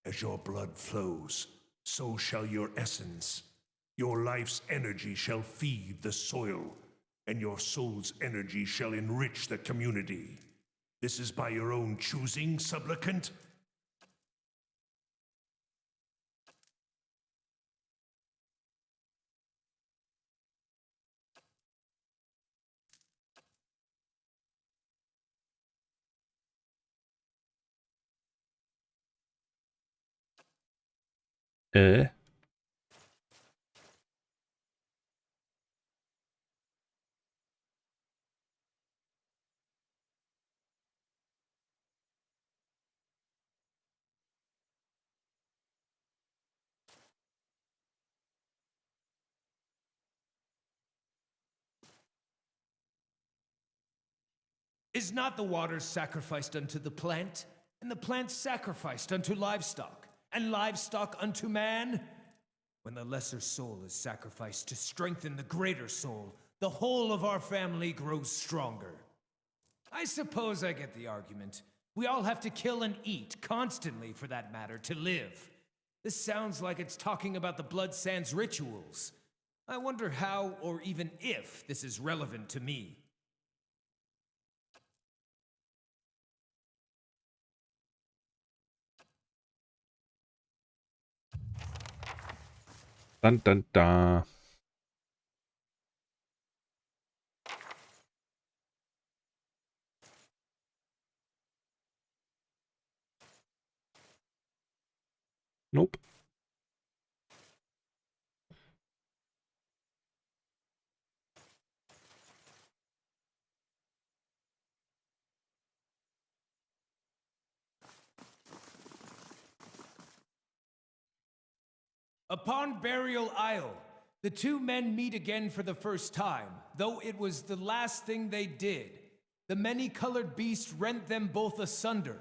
As your blood flows, so shall your essence. Your life's energy shall feed the soil, and your soul's energy shall enrich the community. This is by your own choosing, supplicant? Is not the water sacrificed unto the plant, and the plant sacrificed unto livestock, and livestock unto man? When the lesser soul is sacrificed to strengthen the greater soul, the whole of our family grows stronger. I suppose I get the argument. We all have to kill and eat, constantly for that matter, to live. This sounds like it's talking about the Blood Sands rituals. I wonder how, or even if, this is relevant to me. Dun dun dun. Nope. Upon Burial Isle, the two men meet again for the first time, though it was the last thing they did. The many-colored beast rent them both asunder.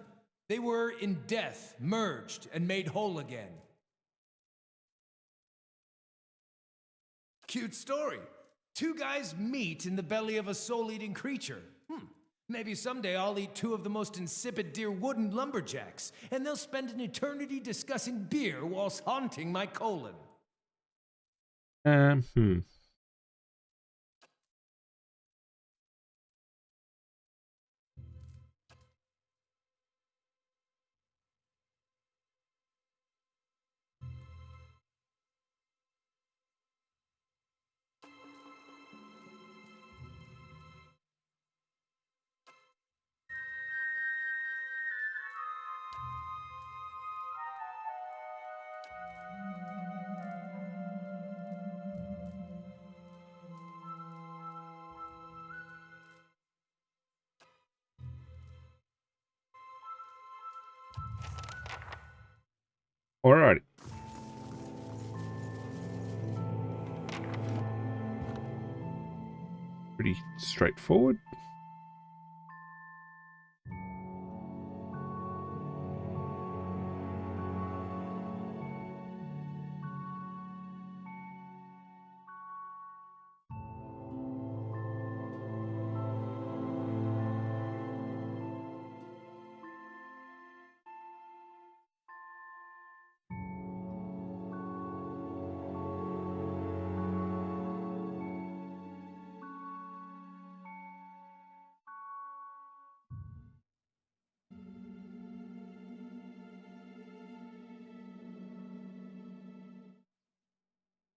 They were in death, merged, and made whole again. Cute story. Two guys meet in the belly of a soul-eating creature. Maybe someday I'll eat two of the most insipid deer wooden lumberjacks, and they'll spend an eternity discussing beer whilst haunting my colon. Alrighty. Pretty straightforward.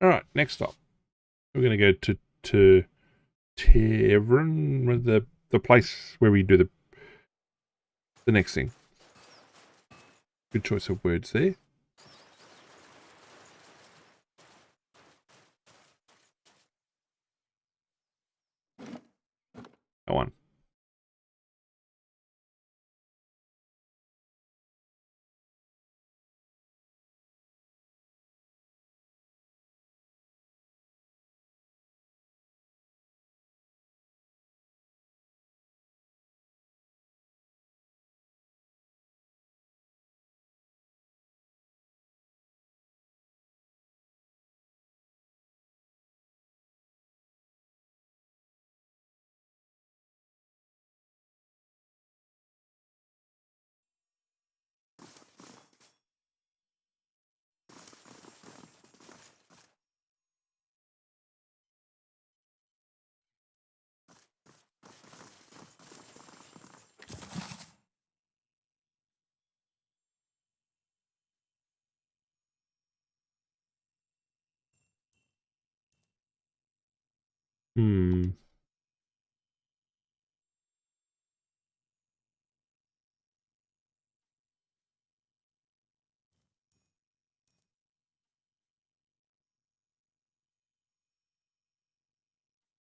Alright, next stop. We're going to go to Tavern, with the place where we do the next thing. Good choice of words there. Go on.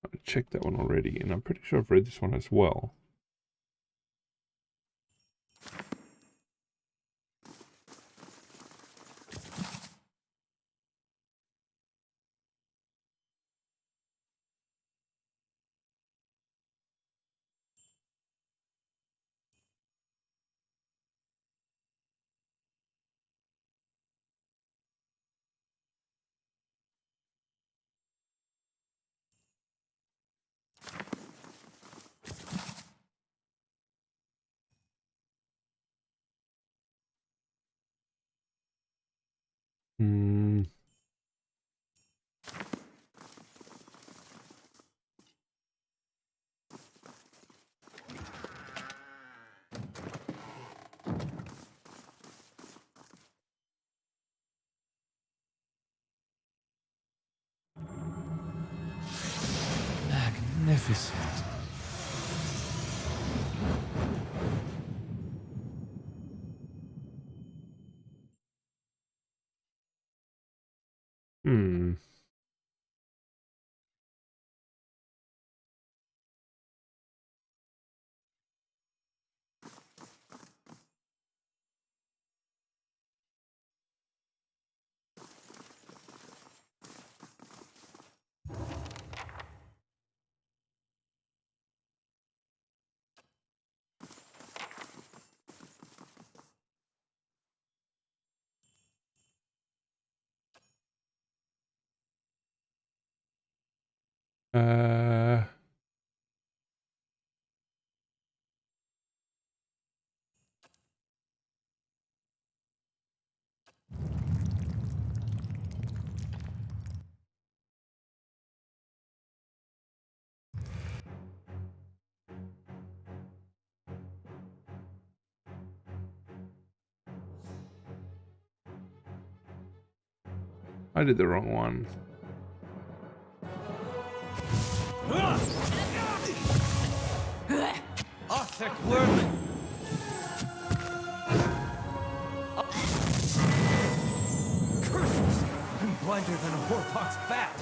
I checked that one already, and I'm pretty sure I've read this one as well. Magnificent. I did the wrong one. Arthur Werman. Curses! I'm blinder than a whorepox bat.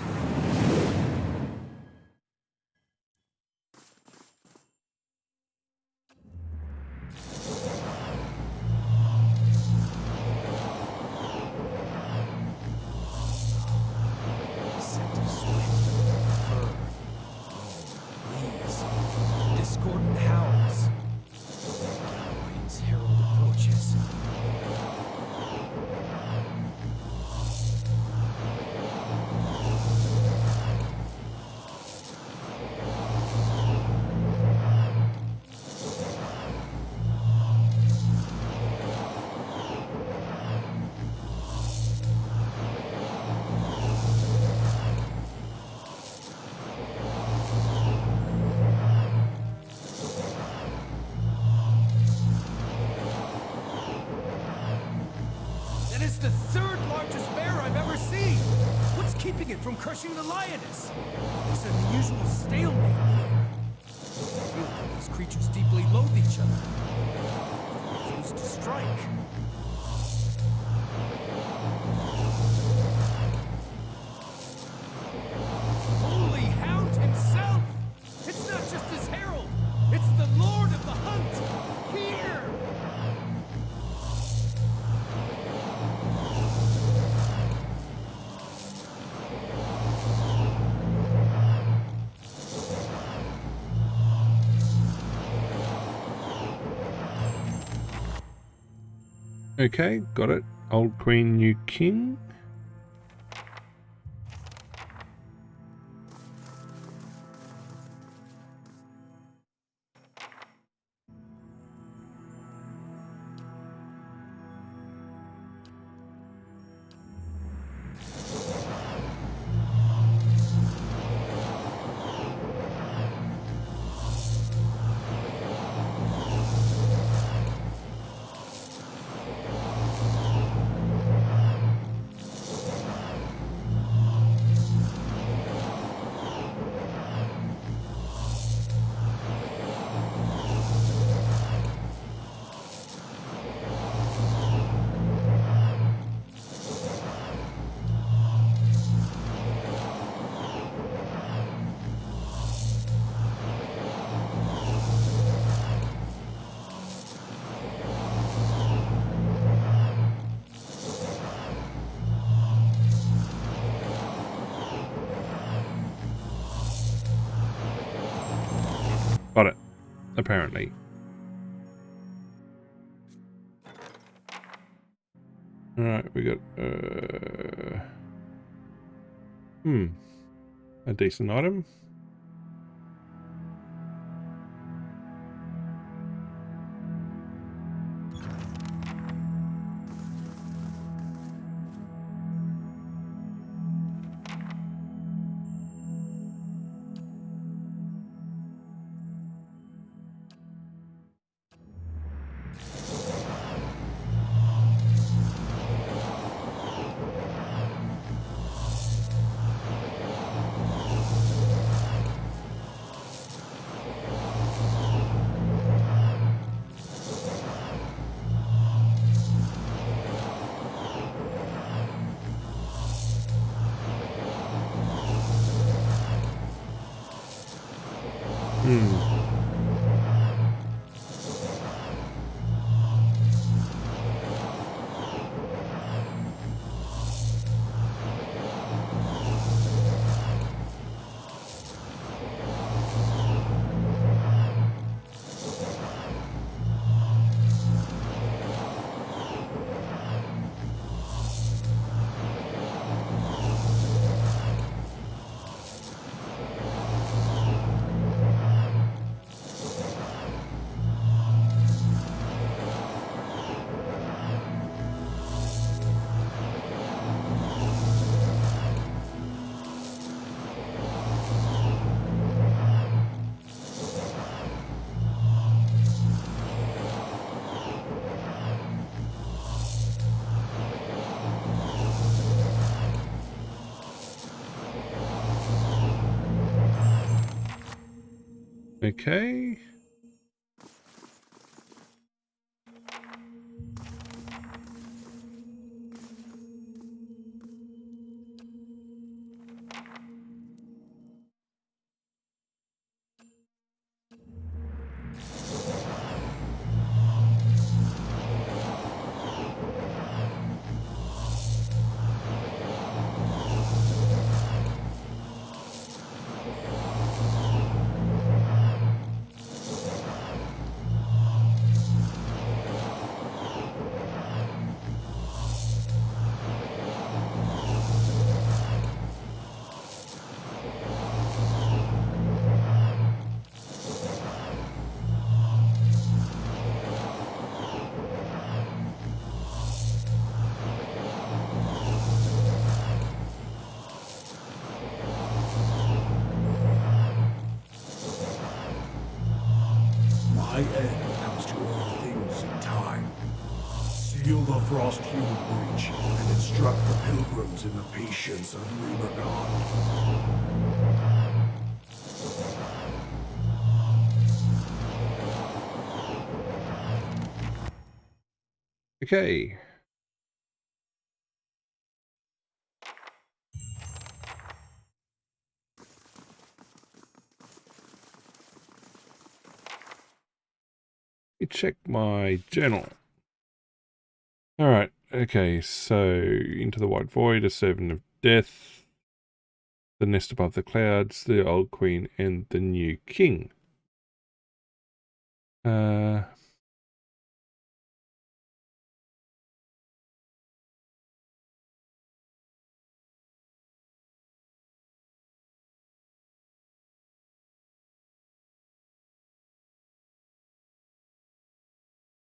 from crushing the lioness. There's an unusual stalemate here. I feel that these creatures deeply loathe each other. They refuse to strike. Holy Hound himself! It's not just his herald, it's the Lord of the Hunt! Here! Okay, got it. Old Queen, New King. Got it, apparently. Alright, we got a decent item. Okay. frost human breach and instruct the pilgrims in the patience of Remagon. Okay. Let me check my journal. Alright, okay, so Into the White Void, A Servant of Death, The Nest Above the Clouds, The Old Queen, and The New King.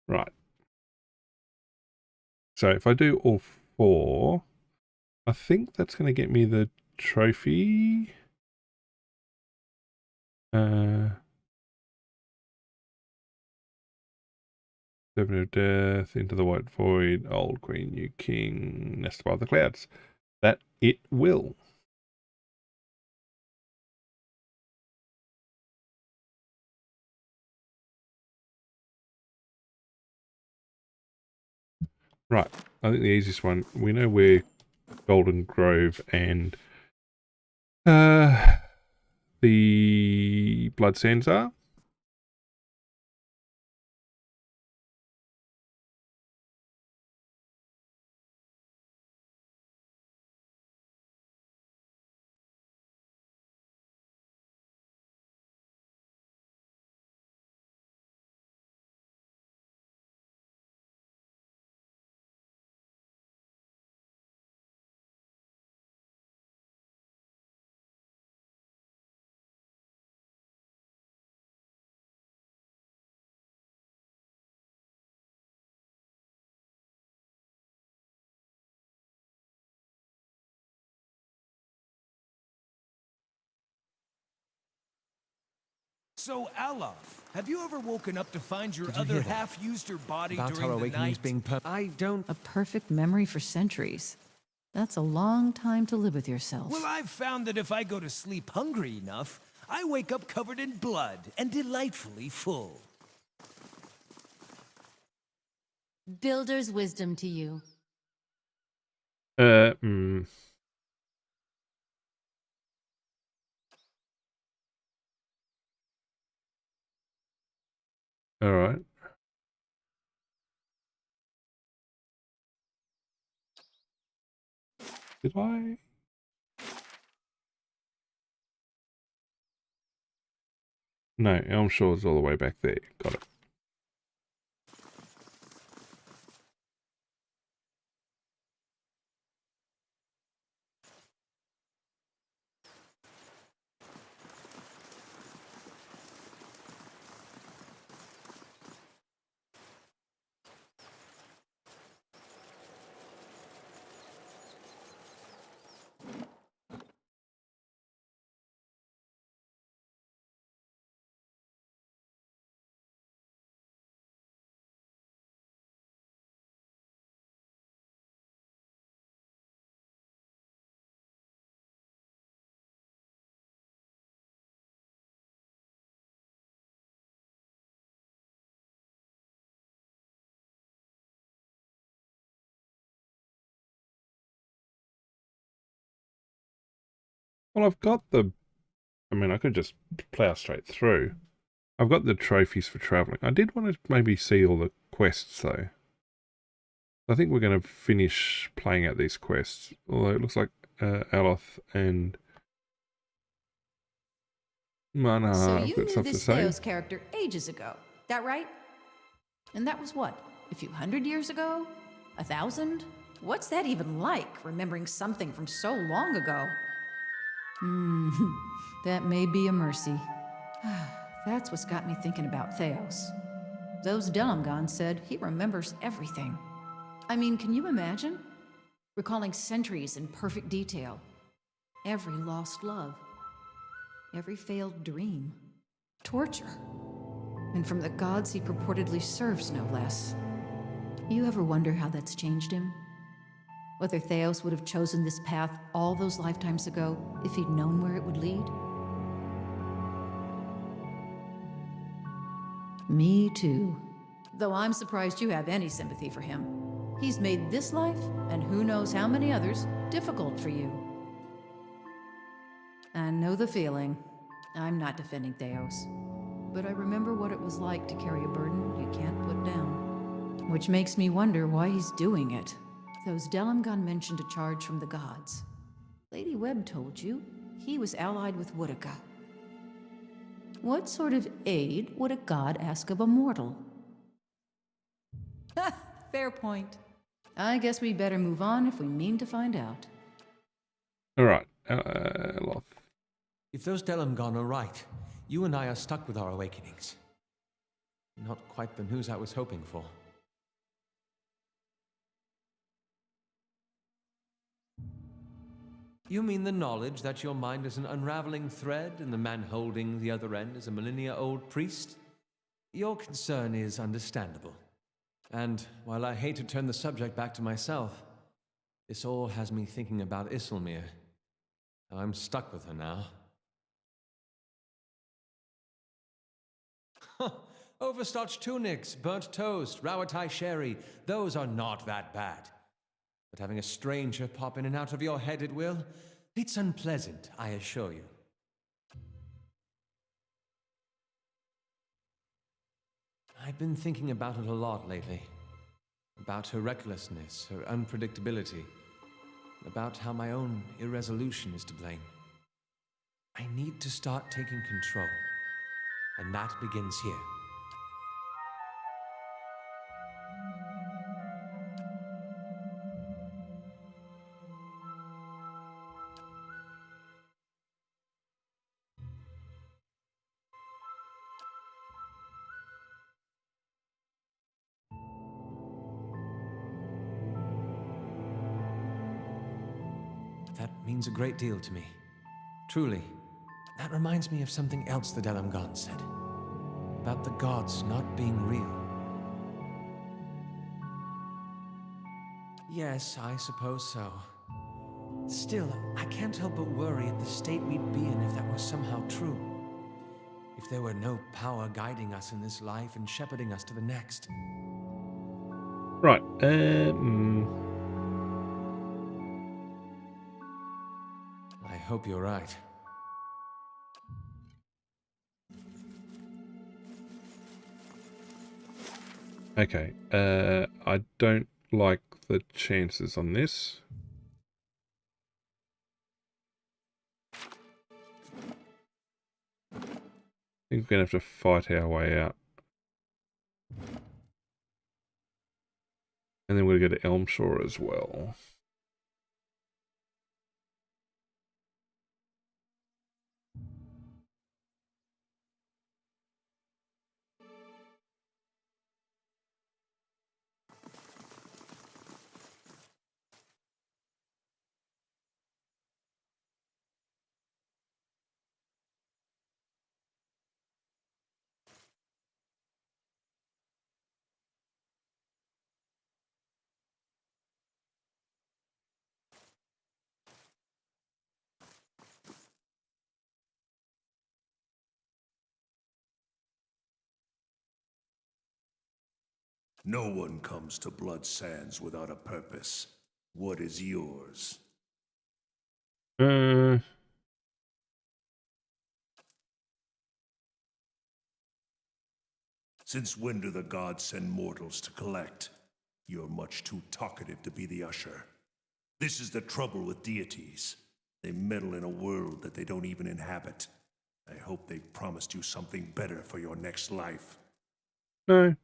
Right. So if I do all 4, I think that's going to get me the trophy. Servant of Death, Into the White Void, Old Queen, New King, Nest Above the Clouds. That it will. Right. I think the easiest one, we know where Golden Grove and the Blood Sands are. So, Alof, have you ever woken up to find your other half used her body during the night? I don't... A perfect memory for centuries. That's a long time to live with yourself. Well, I've found that if I go to sleep hungry enough, I wake up covered in blood and delightfully full. Builder's wisdom to you. All right. Did I? No, Elm Shore's all the way back there. Got it. Well, I've got the... I mean, I could just plow straight through. I've got the trophies for traveling. I did want to maybe see all the quests, though. I think we're going to finish playing out these quests. Although it looks like Aloth and Mana So have you got knew stuff to this say. Theos character ages ago, that right? And that was what? A few hundred years ago? 1,000? What's that even like, remembering something from so long ago? That may be a mercy. That's what's got me thinking about Theos. Those Delamgon said he remembers everything. I mean, can you imagine? Recalling centuries in perfect detail. Every lost love. Every failed dream. Torture. And from the gods he purportedly serves, no less. You ever wonder how that's changed him? Whether Theos would have chosen this path all those lifetimes ago if he'd known where it would lead? Me too. Though I'm surprised you have any sympathy for him. He's made this life, and who knows how many others, difficult for you. I know the feeling. I'm not defending Theos. But I remember what it was like to carry a burden you can't put down. Which makes me wonder why he's doing it. Those Delamgon mentioned a charge from the gods. Lady Webb told you he was allied with Woodica. What sort of aid would a god ask of a mortal? Fair point. I guess we better move on if we mean to find out. All right. If those Delamgon are right, you and I are stuck with our awakenings. Not quite the news I was hoping for. You mean the knowledge that your mind is an unraveling thread and the man holding the other end is a millennia-old priest? Your concern is understandable. And while I hate to turn the subject back to myself, this all has me thinking about Isilmir. I'm stuck with her now. Overstarched tunics, burnt toast, Rawatai sherry, those are not that bad. But having a stranger pop in and out of your head at will, it's unpleasant, I assure you. I've been thinking about it a lot lately. About her recklessness, her unpredictability. About how my own irresolution is to blame. I need to start taking control. And that begins here. That means a great deal to me. Truly. That reminds me of something else the Delamgon said. About the gods not being real. Yes, I suppose so. Still, I can't help but worry at the state we'd be in if that was somehow true. If there were no power guiding us in this life and shepherding us to the next. Right. I hope you're right. Okay. I don't like the chances on this. I think we're going to have to fight our way out. And then we'll go to Elmshore as well. No one comes to Blood Sands without a purpose. What is yours? Since when do the gods send mortals to collect? You're much too talkative to be the usher. This is the trouble with deities. They meddle in a world that they don't even inhabit. I hope they've promised you something better for your next life. No.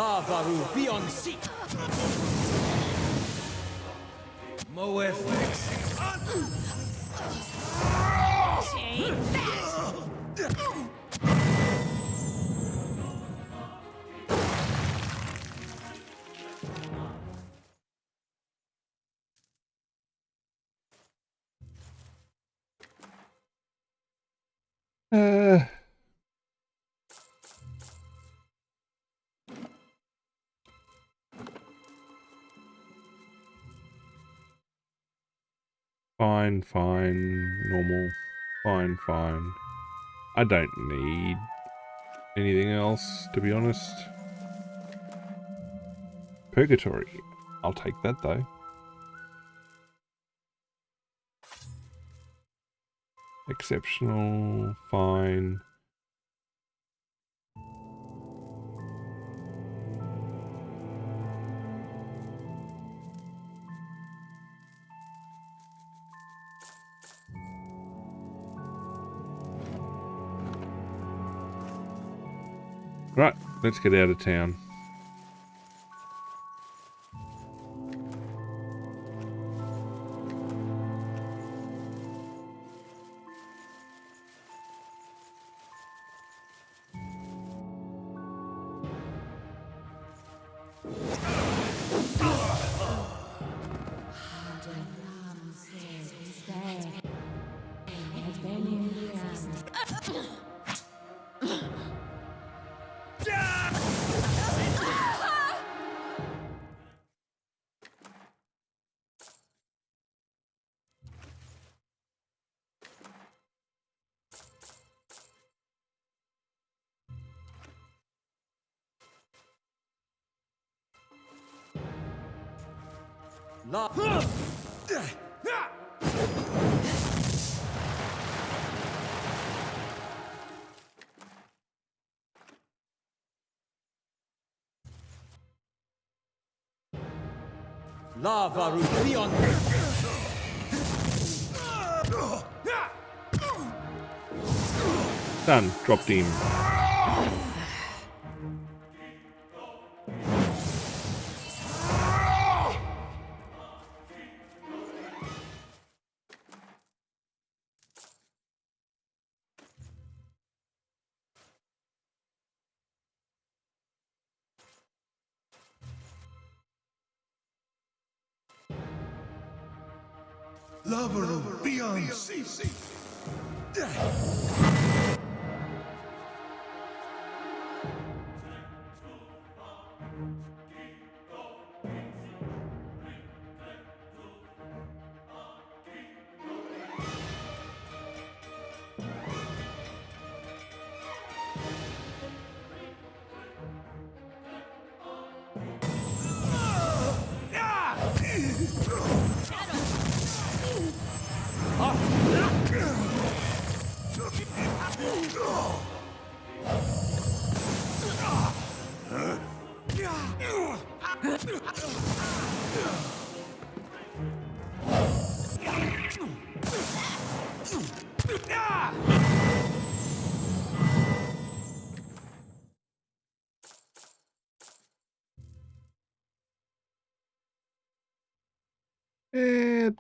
Lavaru, be on seat! Moeth. Take that! Fine, normal, fine. I don't need anything else, to be honest. Purgatory. I'll take that, though. Exceptional, fine. Right, let's get out of town. Lavaru, be on... Done. Dropped him. Lavaru, beyond sea.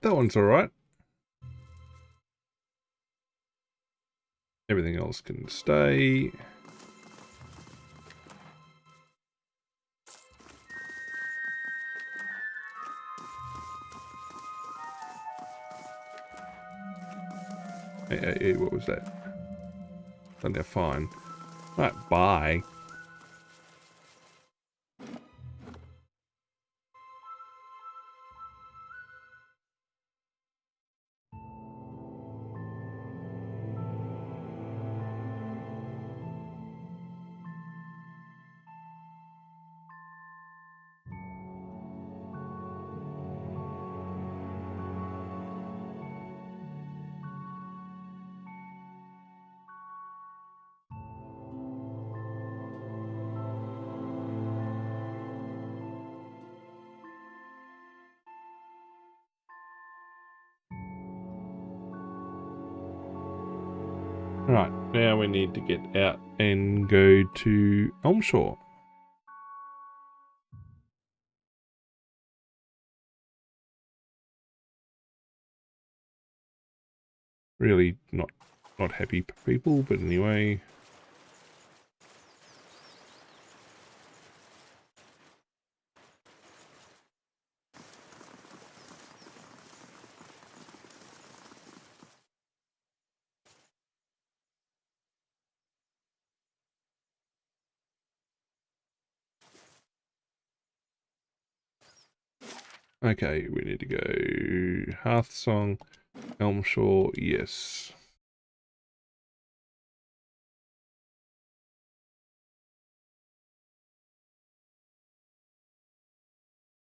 That one's alright. Everything else can stay. Hey, what was that? Done there fine. Right, bye. Right, now we need to get out and go to Elmshore. Really not happy people, but anyway. Okay, we need to go Hearthsong, Elmshore, yes.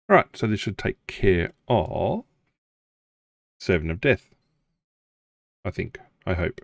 Right, so this should take care of 7 of Death. I think. I hope.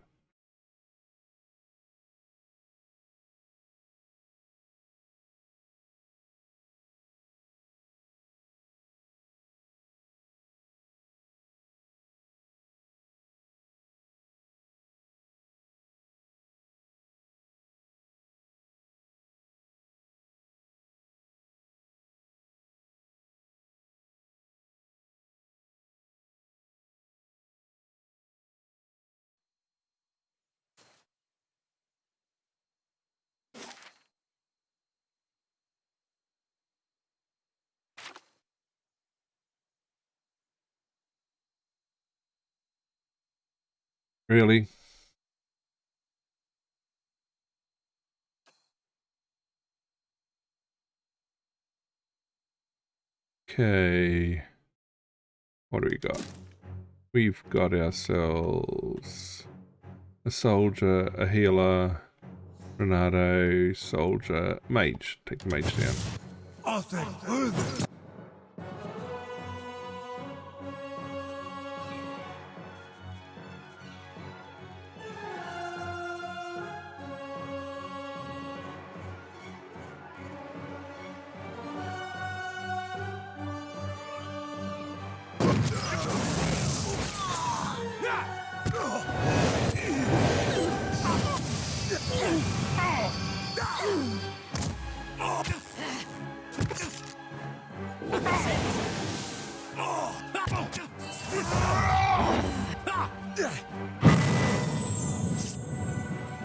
Really? Okay. What do we got? We've got ourselves a soldier, a healer, Renato, soldier, mage. Take the mage down.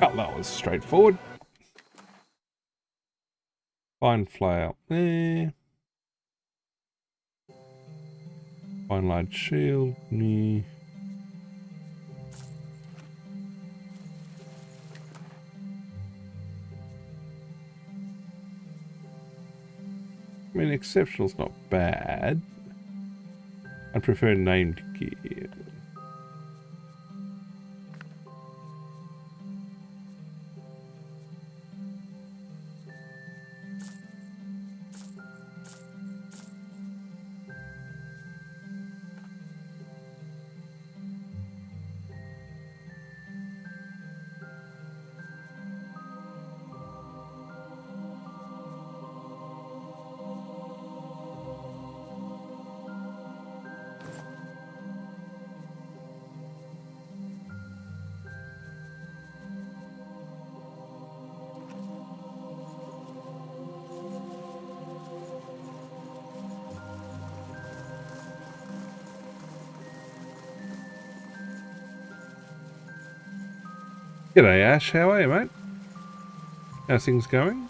Oh, that was straightforward. Fine fly there. Fine large shield. I mean, exceptional's not bad. I prefer named gear. G'day Ash, how are you, mate? How's things going?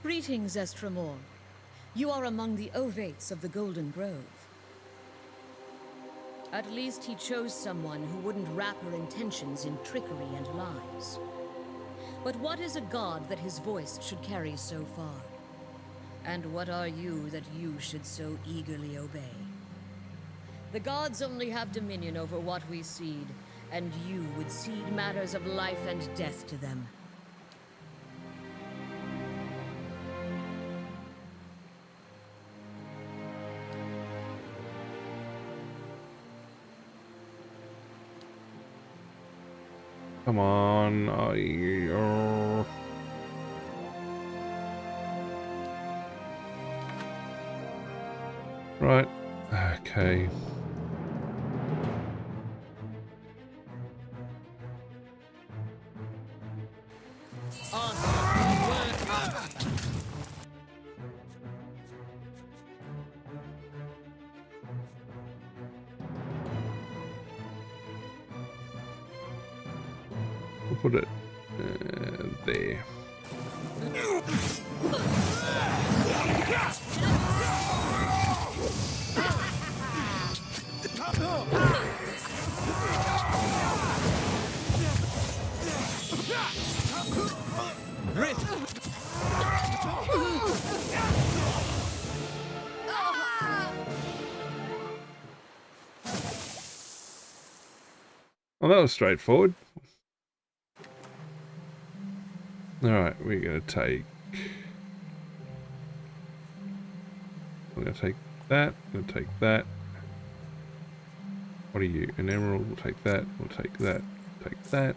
Greetings, Estremor. You are among the ovates of the Golden Grove. At least he chose someone who wouldn't wrap her intentions in trickery and lies. But what is a god that his voice should carry so far? And what are you that you should so eagerly obey? The gods only have dominion over what we seed, and you would cede matters of life and death to them. Come on. Right. Okay. We'll put it there. Well, that was straightforward. Alright, we're going to take... I'm going to take that, I'm going to take that. What are you? An emerald, we'll take that, we'll take that, take that.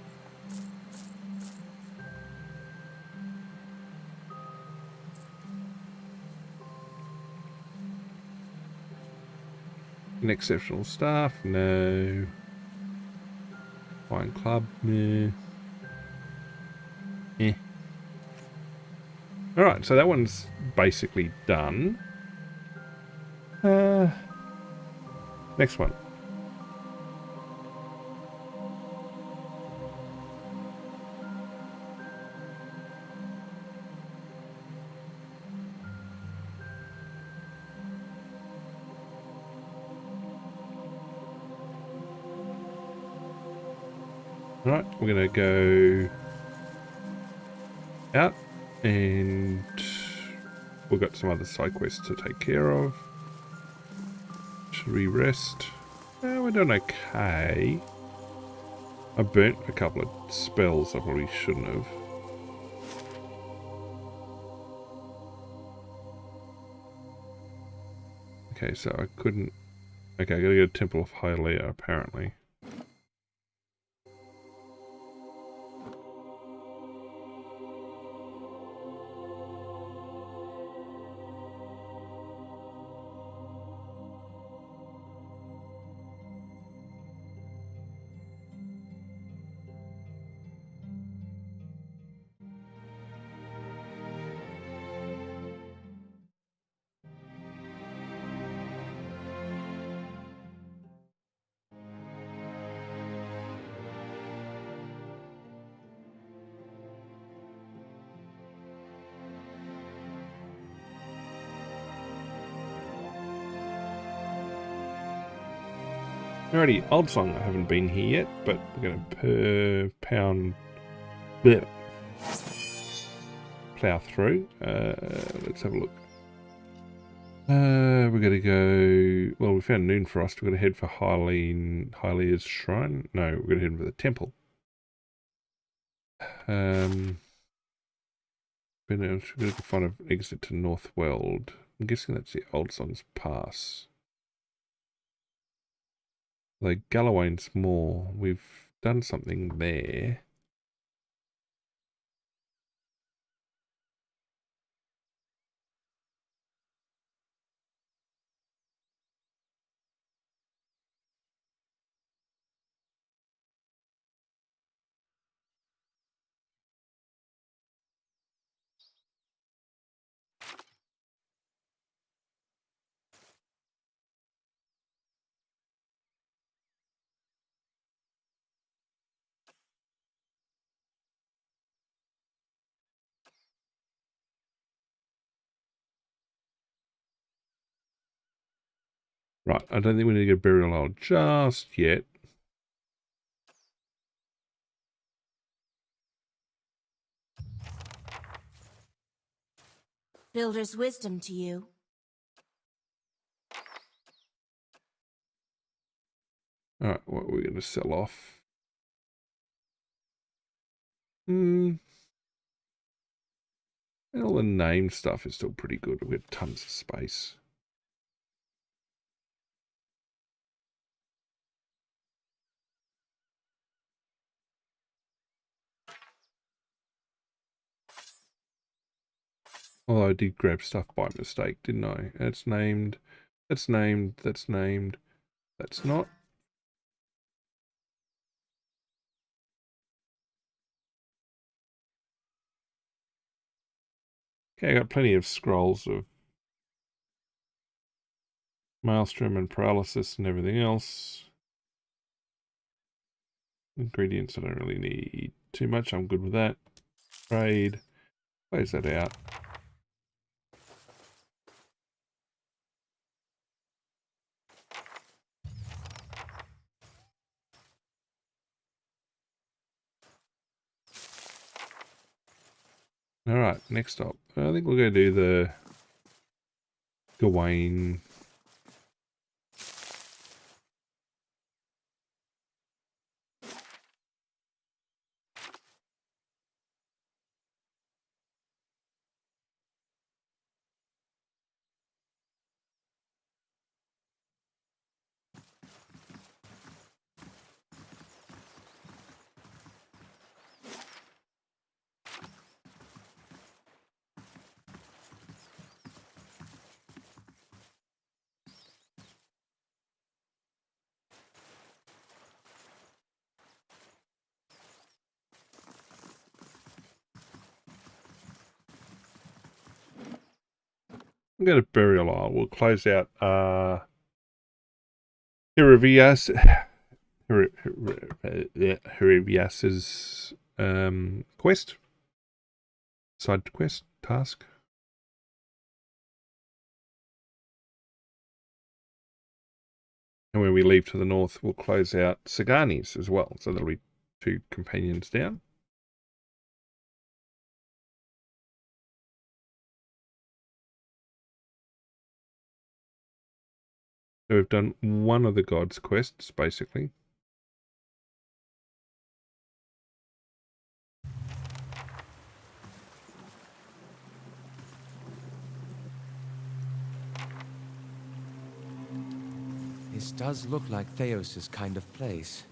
An exceptional staff, no. Fine club, no. Eh. Alright, so that one's basically done. Next one. Alright, we're going to go out and we've got some other side quests to take care of. Should we rest? We're doing okay. I burnt a couple of spells I probably shouldn't have. Okay, so I couldn't... Okay, I gotta go to Temple of Hylia apparently. Alrighty, Old Song, I haven't been here yet, but we're going to plow through. Let's have a look. We're going to go... Well, we found Noon Frost. We're going to head for Hylia's Shrine. No, we're going to head for the temple. We're going to find an exit to Northweld. I'm guessing that's the Old Song's Pass. The Gallowayne's Moor, we've done something there. Right, I don't think we need to get Burial Isle just yet. Builder's wisdom to you. Alright, what are we going to sell off? And all the name stuff is still pretty good. We've got tons of space. Although I did grab stuff by mistake, didn't I? That's named, that's named, that's named, that's not. Okay, I got plenty of scrolls of Maelstrom and Paralysis and everything else. Ingredients I don't really need. too much. I'm good with that. Trade. Close that out. Alright, next up. I think we're going to do the Gawain. We'll go to Burial Isle. We'll close out Herivias's quest. Side quest task. And when we leave to the north, we'll close out Sagani's as well. So there'll be 2 companions down. So we've done one of the gods' quests, basically. This does look like Theos' kind of place.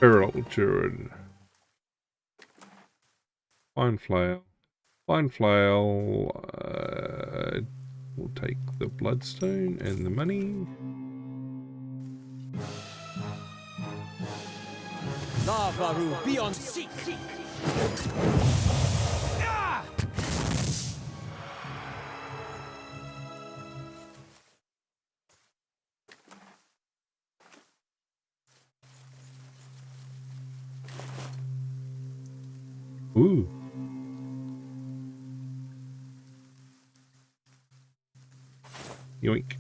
Feral Druid. Fine flail. Fine flail. We'll take the bloodstone and the money. Lavaru beyond seek. Ooh. Yoink.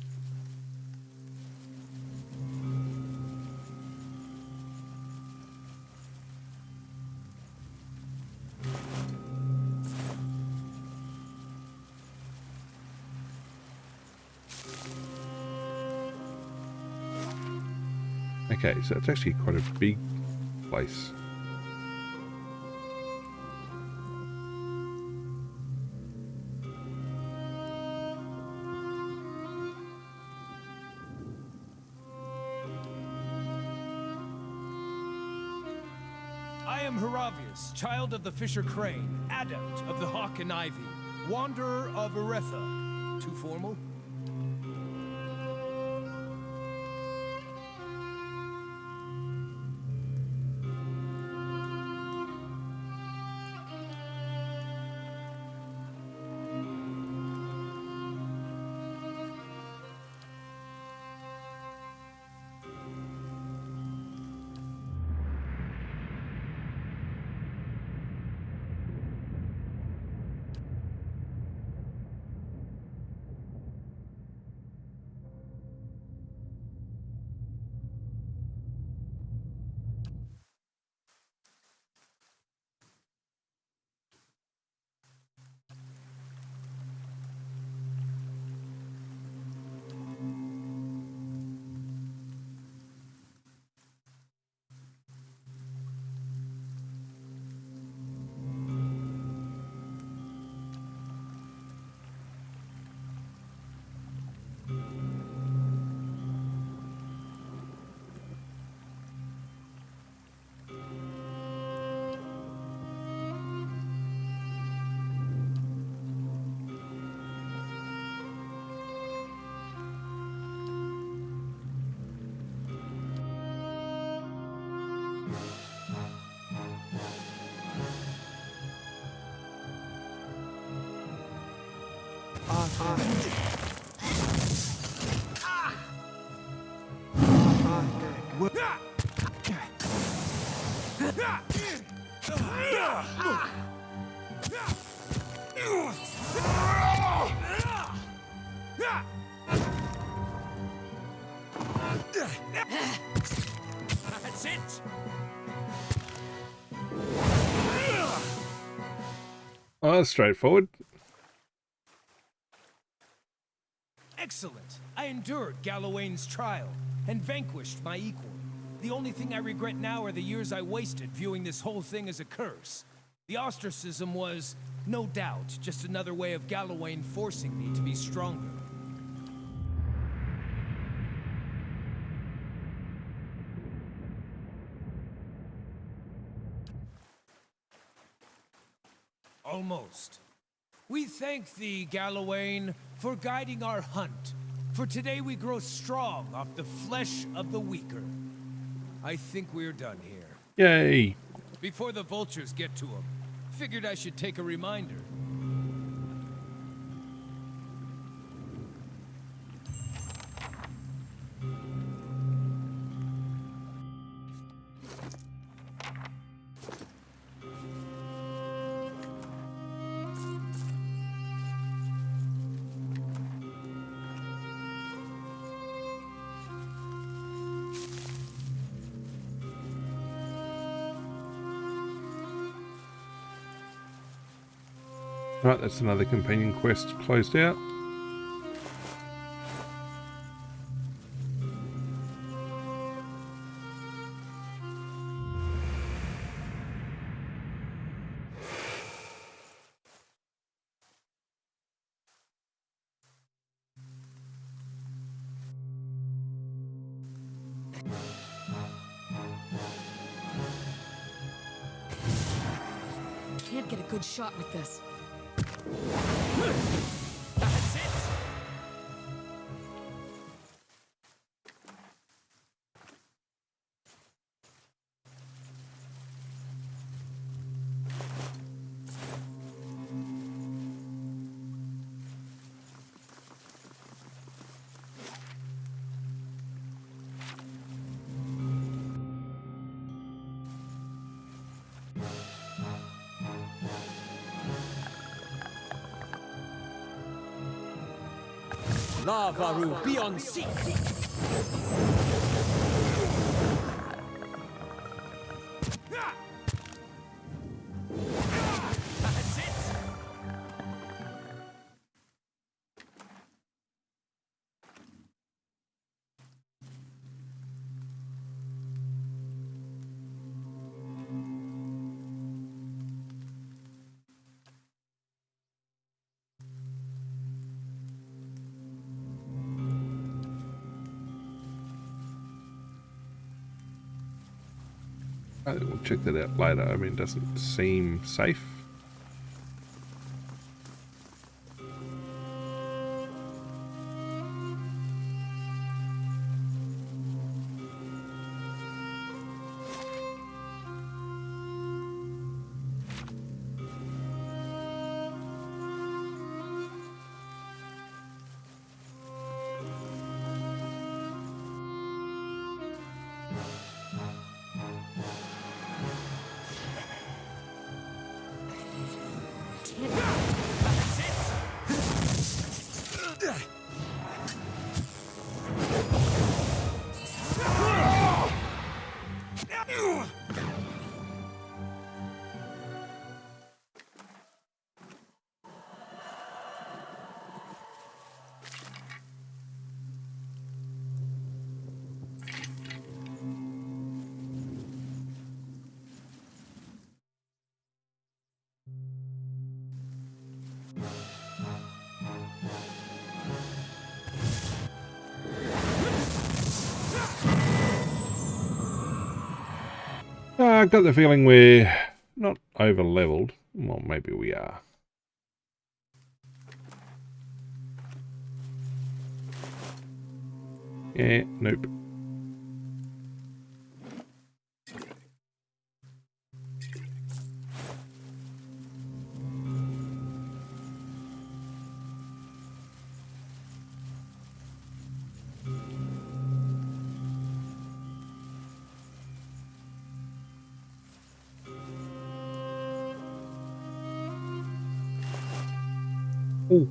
Okay, so it's actually quite a big place. I am Heravius, child of the Fisher Crane, adept of the Hawk and Ivy, wanderer of Eretha. Too formal? That's it! Oh, that's straightforward. Excellent. I endured Gallowayne's trial and vanquished my equal. The only thing I regret now are the years I wasted viewing this whole thing as a curse. The ostracism was, no doubt, just another way of Gallowayne forcing me to be stronger. Almost. We thank thee, Gallowayne, for guiding our hunt. For today we grow strong off the flesh of the weaker. I think we're done here. Yay. Before the vultures get to him, figured I should take a reminder. Right, that's another companion quest closed out. Can't get a good shot with this. That's it! Lavaru, be on seat! That's it! We'll check that out later. I mean, it doesn't seem safe. I got the feeling we're not over leveled. Well, maybe we are. Yeah, nope. Ooh.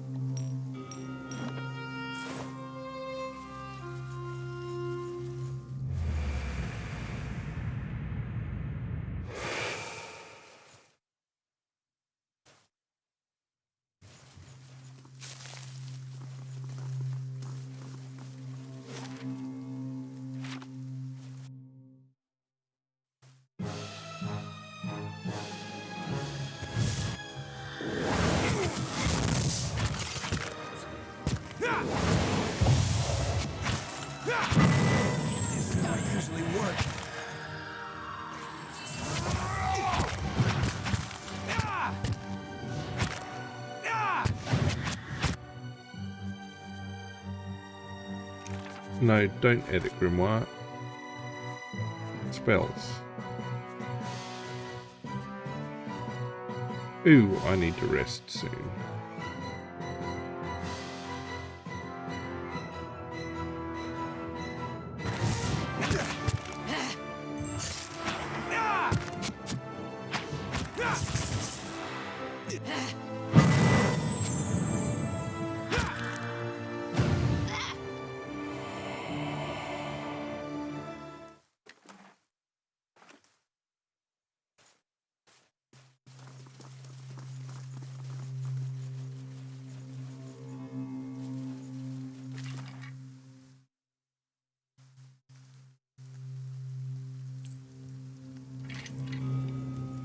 This is not usually work. No, don't edit Grimoire. Spells. Ooh, I need to rest soon.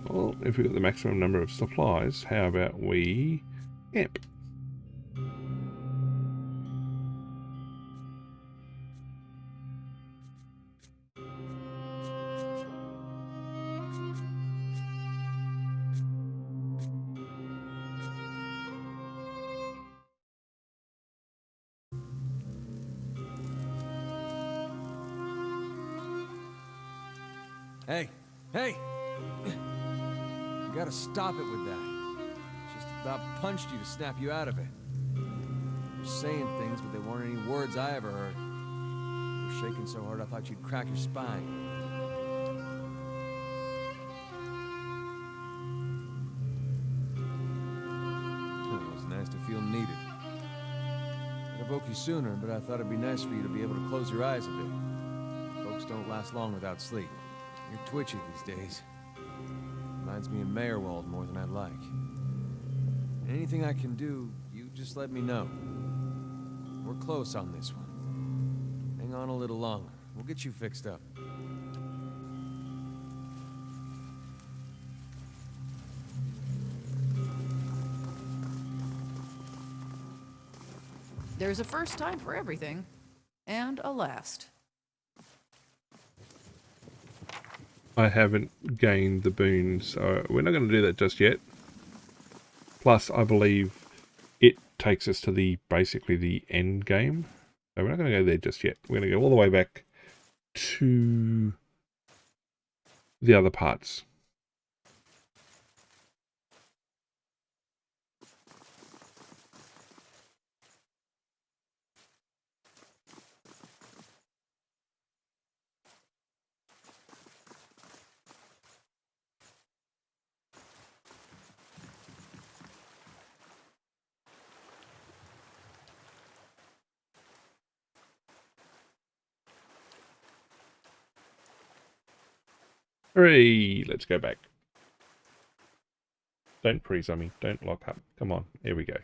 Well, if we've got the maximum number of supplies, how about we camp? Hey! Hey! You gotta stop it with that. Just about punched you to snap you out of it. You're saying things, but they weren't any words I ever heard. You were shaking so hard I thought you'd crack your spine. It was nice to feel needed. I'd evoke you sooner, but I thought it'd be nice for you to be able to close your eyes a bit. Folks don't last long without sleep. You're twitchy these days. Reminds me of Meyerwald more than I'd like. Anything I can do, you just let me know. We're close on this one. Hang on a little longer. We'll get you fixed up. There's a first time for everything, and a last. I haven't gained the boons, so we're not going to do that just yet. Plus, I believe it takes us to basically the end game. So we're not going to go there just yet. We're going to go all the way back to the other parts. Hooray! Let's go back. Don't freeze on me. Don't lock up. Come on. Here we go.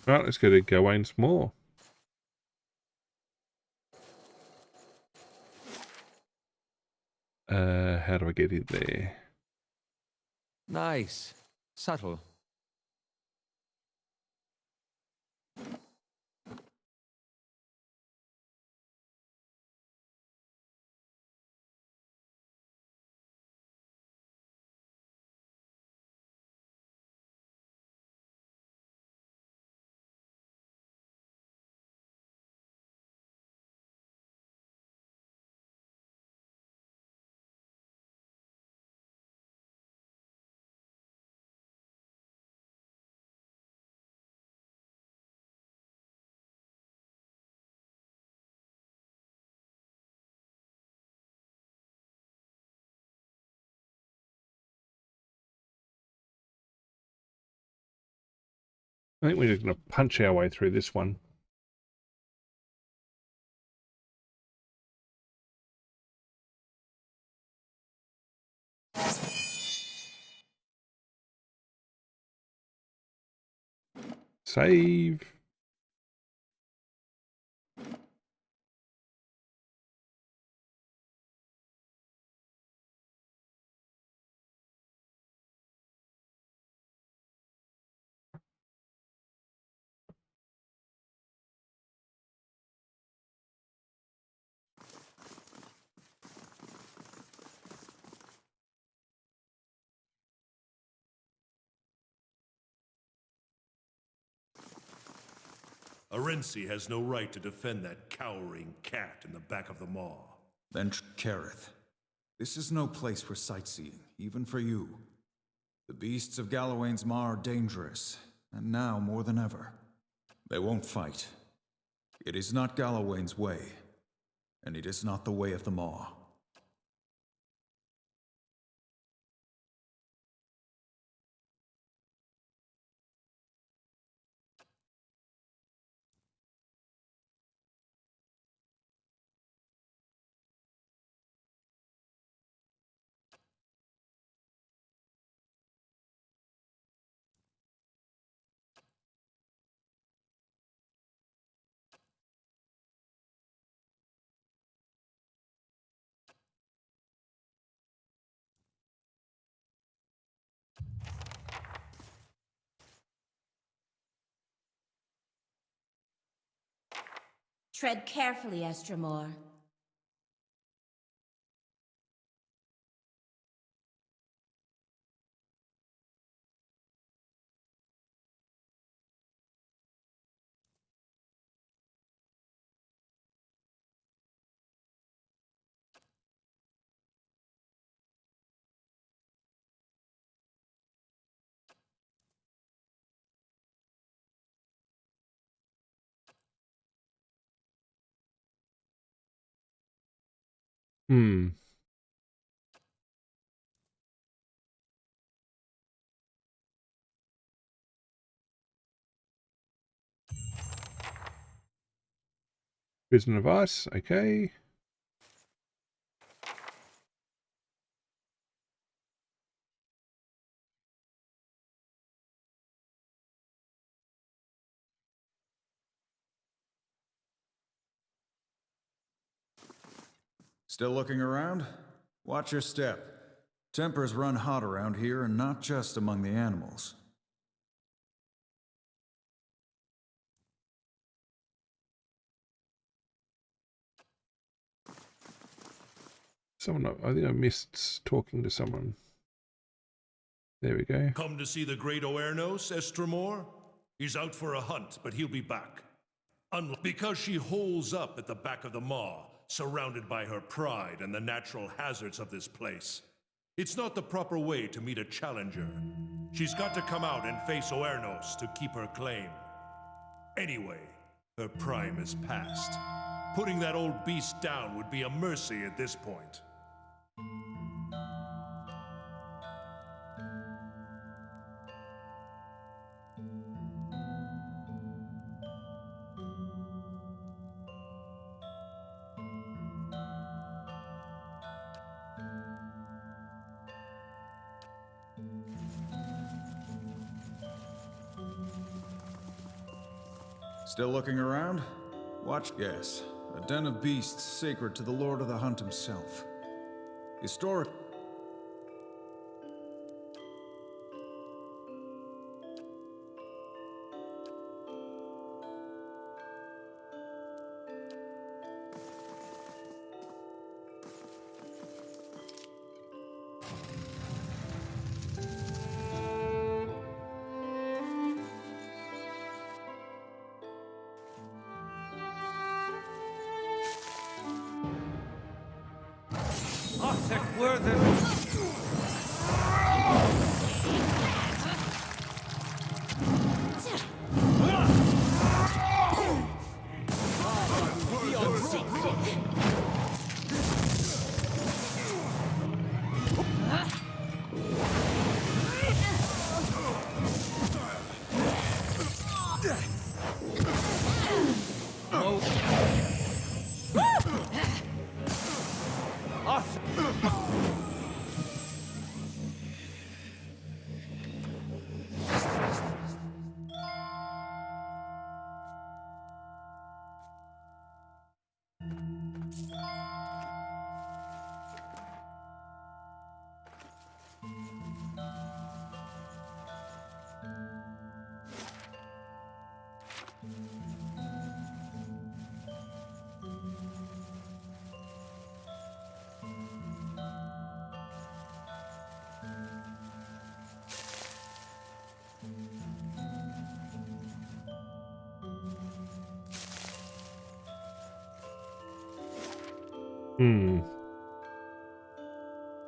Right, let's go to Gawain's Moor. How do I get in there? Nice. Subtle. I think we're just going to punch our way through this one. Save. Arensi has no right to defend that cowering cat in the back of the maw. Then, Kareth, this is no place for sightseeing, even for you. The beasts of Galawain's Maw are dangerous, and now more than ever. They won't fight. It is not Galawain's way, and it is not the way of the Maw. Tread carefully, Estremor. Hmm. Prison of Ice, okay. Still looking around? Watch your step. Tempers run hot around here, and not just among the animals. Someone, I think I missed talking to someone. There we go. Come to see the great Oernos, Estremor? He's out for a hunt, but he'll be back. Because she holes up at the back of the maw, surrounded by her pride and the natural hazards of this place. It's not the proper way to meet a challenger. She's got to come out and face Oernos to keep her claim. Anyway, her prime is past. Putting that old beast down would be a mercy at this point. Still looking around? Watch. Yes, a den of beasts sacred to the Lord of the Hunt himself. Historic.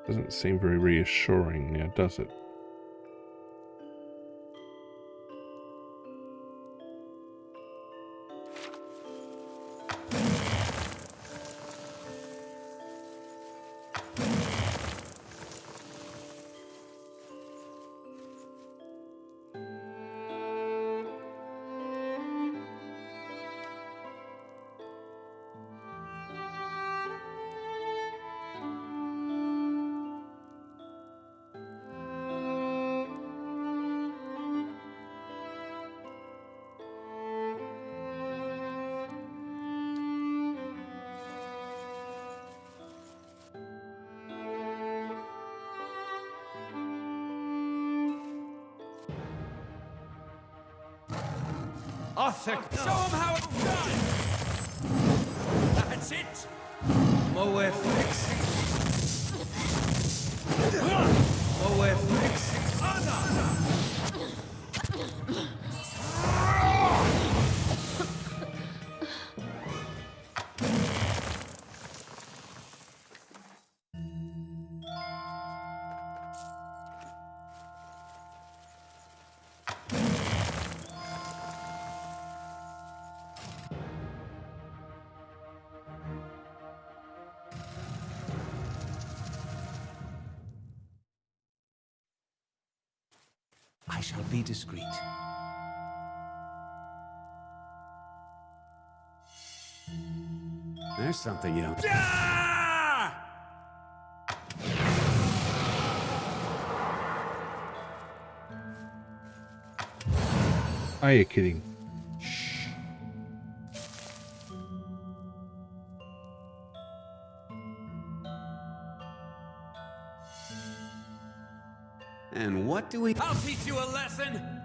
Doesn't seem very reassuring now, does it? Show him how it's done! That's it! More efforts. More efforts. I shall be discreet. There's something you don't... Are you kidding? And what do we... I'll teach you a lesson!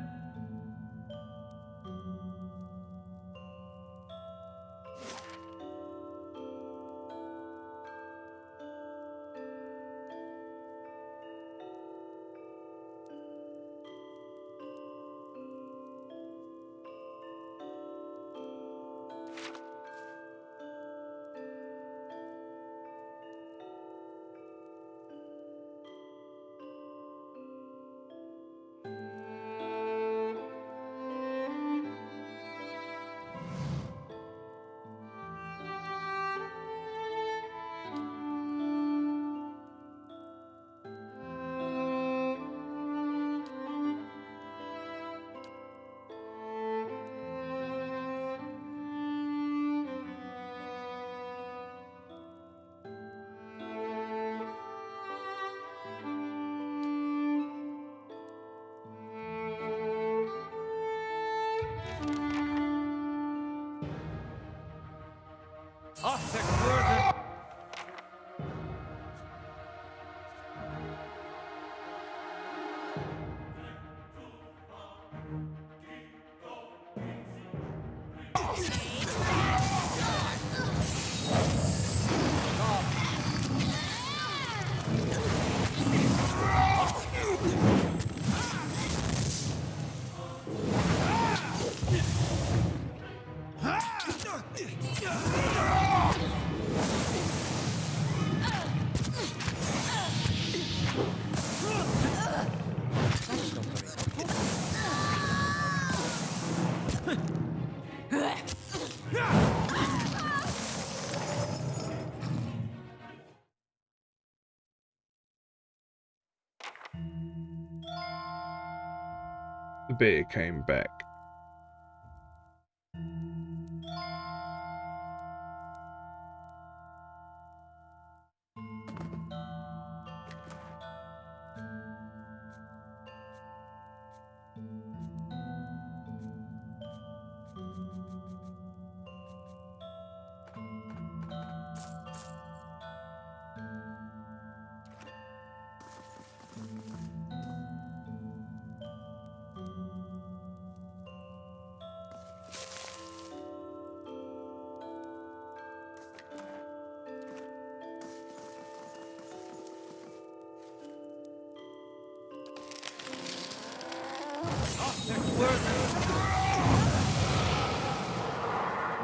The bear came back.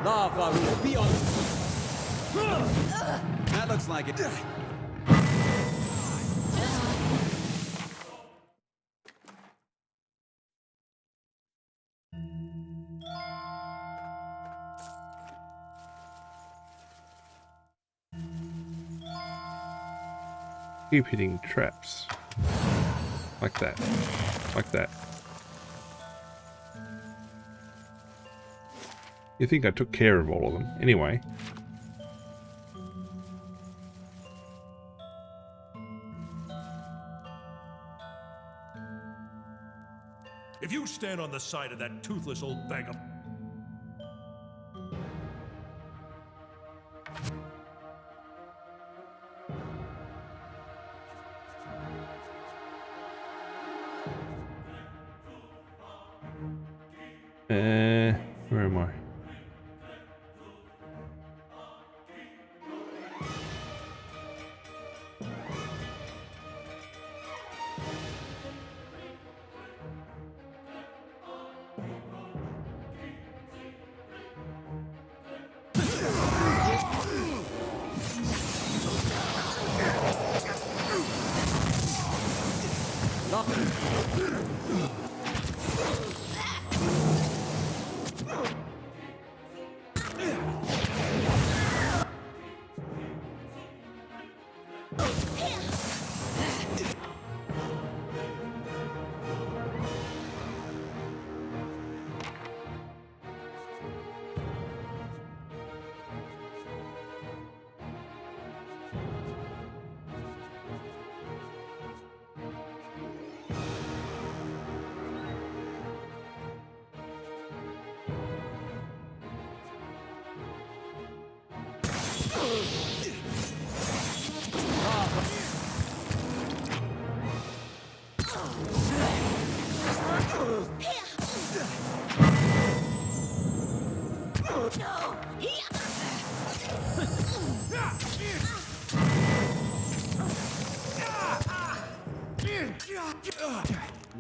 Lava will be on. That looks like it. Keep hitting traps. Like that. Like that. You think I took care of all of them. Anyway. If you stand on the side of that toothless old bag of... Where am I?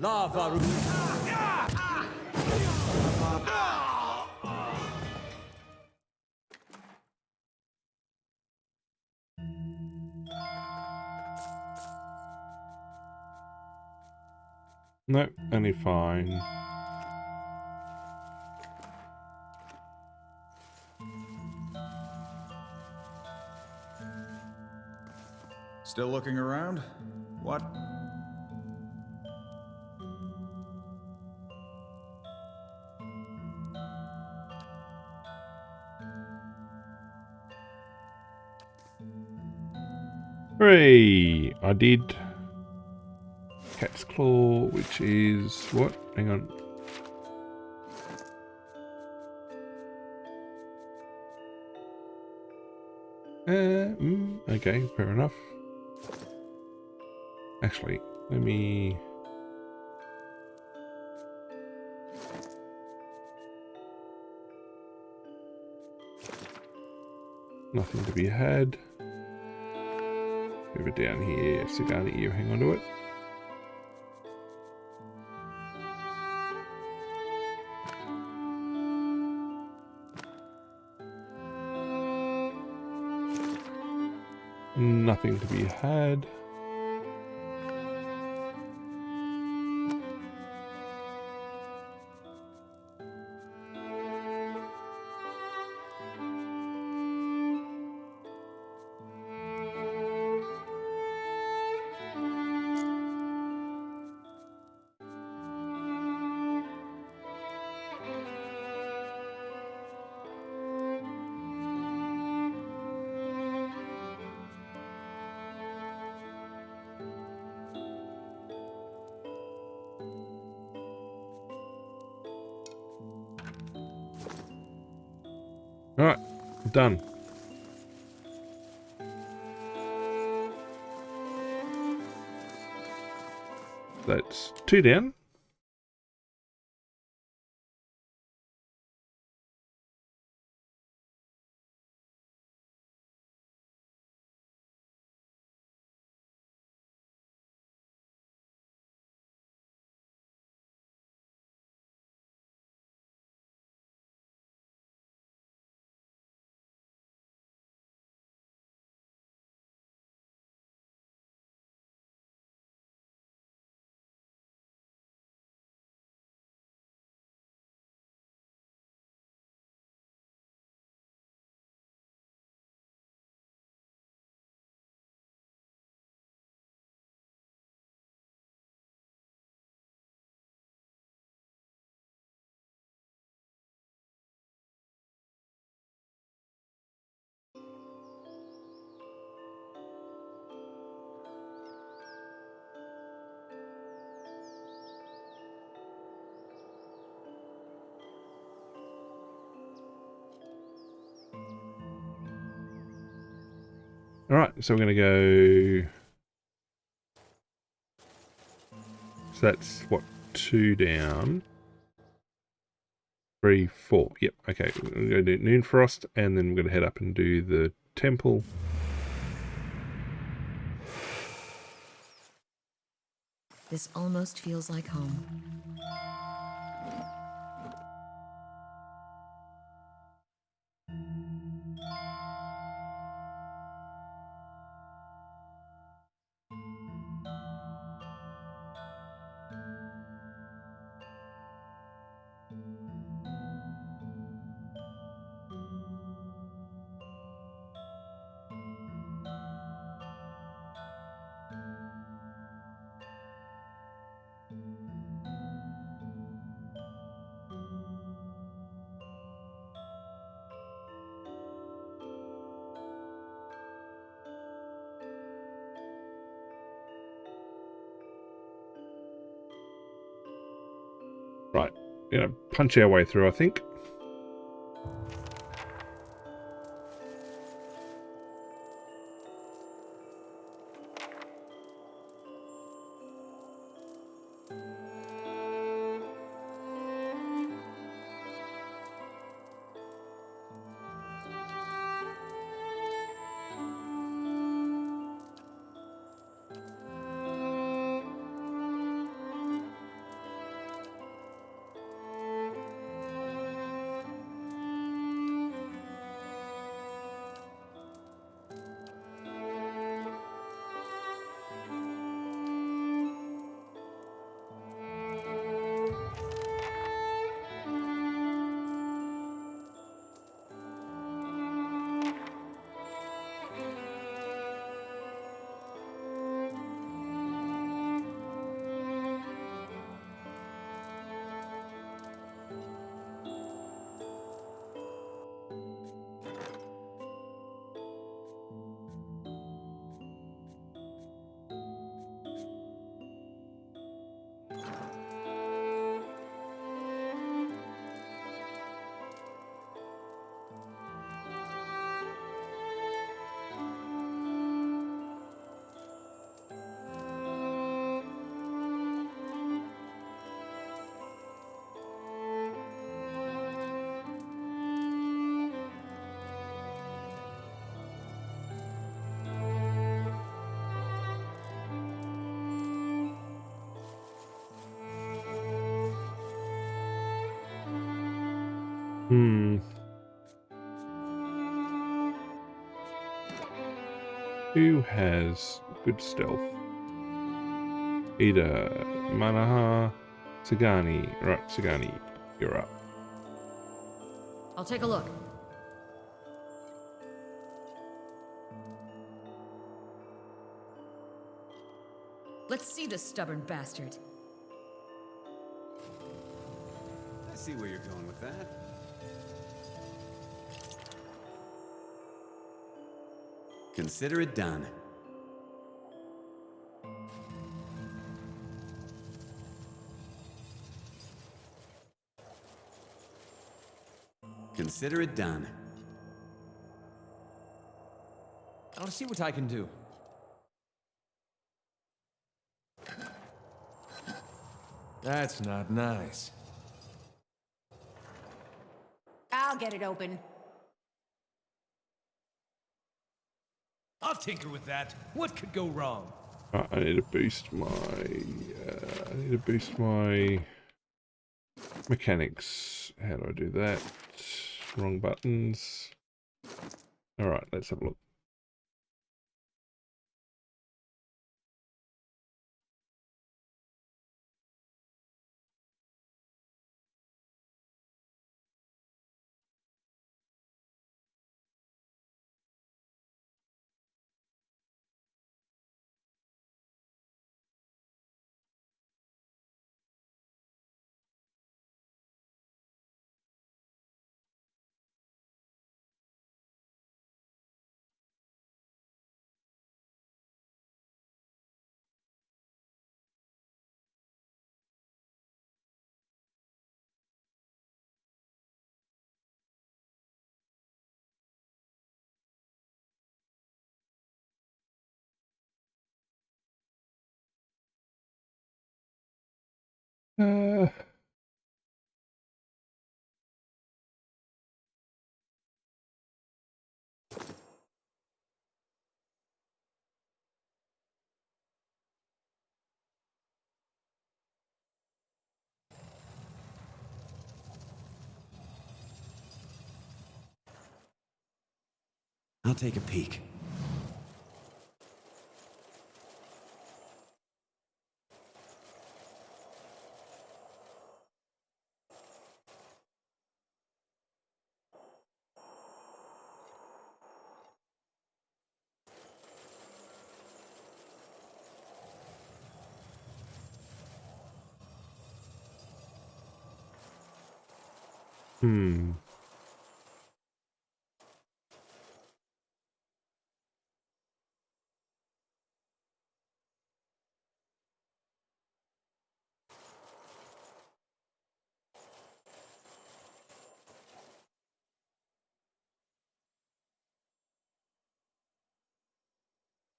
Lava. Nope, only fine. Still looking around? What? Hooray! I did Cat's Claw, which is what? Hang on. Okay, fair enough. Actually, let me... Nothing to be had. Move it down here. Sit down here, hang on to it. Nothing to be had. Alright, done. That's 2 down. Alright, so we're going to go... So that's, what, 2 down? 3, 4. Yep, okay. We're going to do Noonfrost, and then we're going to head up and do the temple. This almost feels like home. Right, punch our way through, I think. Who has good stealth? Ida, Manaha, Sagani. Right, Sagani, you're up. I'll take a look. Let's see this stubborn bastard. I see where you're going with that. Consider it done. Consider it done. I'll see what I can do. That's not nice. I'll get it open. I'll tinker with that. What could go wrong? Right, I need to boost my. I need to boost my mechanics. How do I do that? Wrong buttons. All right, let's have a look. Uh, I'll take a peek. hmm.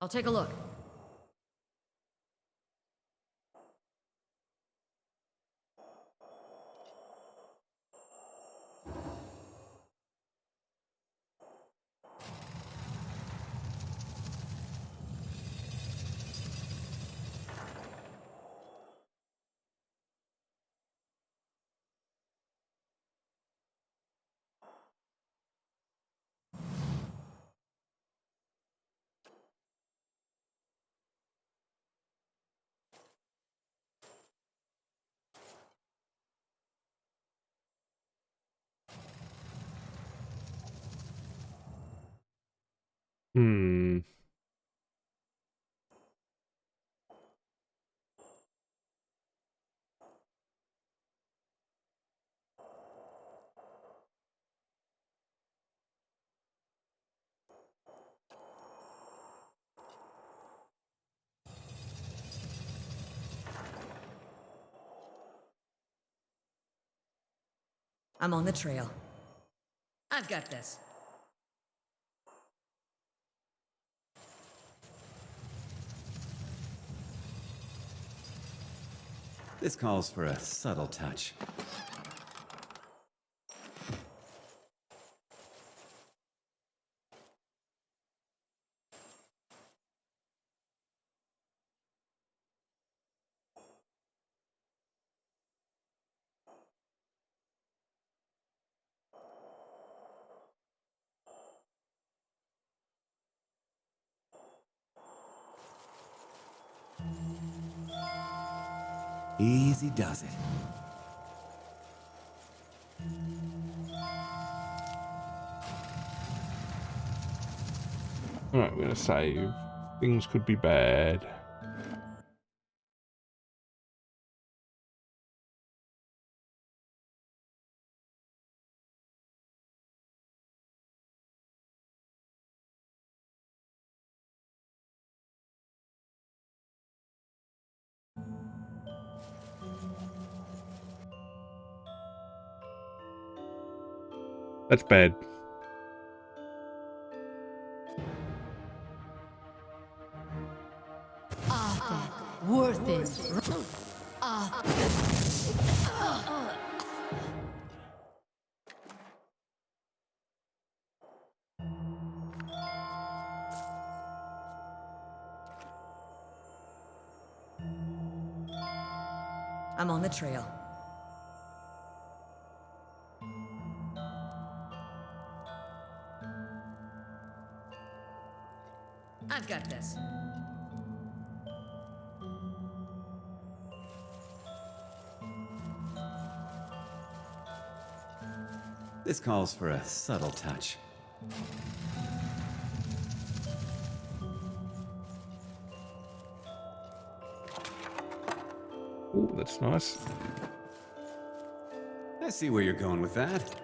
I'll take a look. Hmm. I'm on the trail. I've got this. This calls for a subtle touch. Easy does it. Alright, we're gonna save. Things could be bad. That's bad. Athek, Worthen. I'm on the trail. I've got this. This calls for a subtle touch. Oh, that's nice. I see where you're going with that.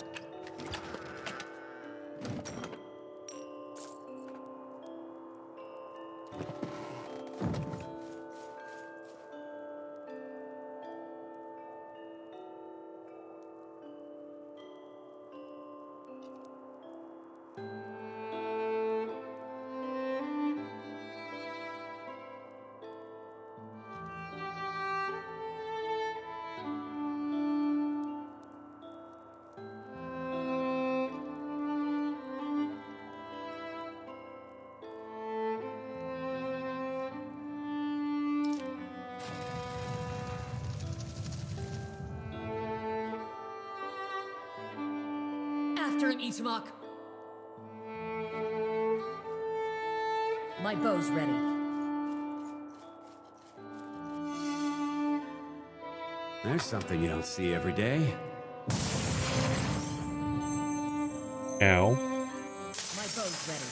After him, Itamok. My bow's ready. There's something you don't see every day. Ow. My bow's ready.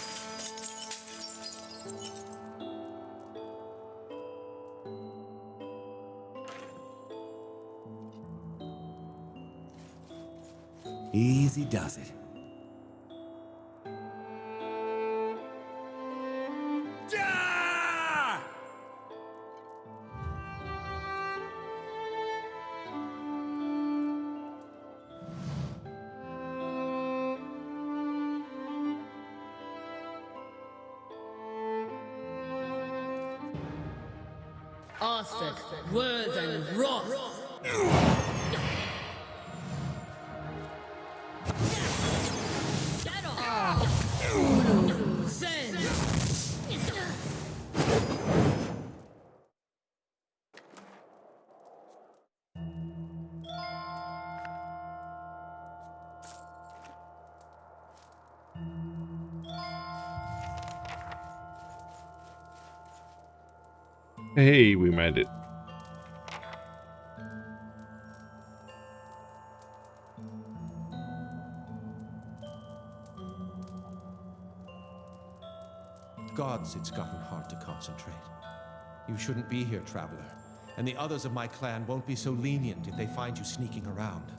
Easy does it. Athek, Worthen, Roth. Get off! Zen! Hey, we made it. Gods, it's gotten hard to concentrate. You shouldn't be here, traveler. And the others of my clan won't be so lenient if they find you sneaking around.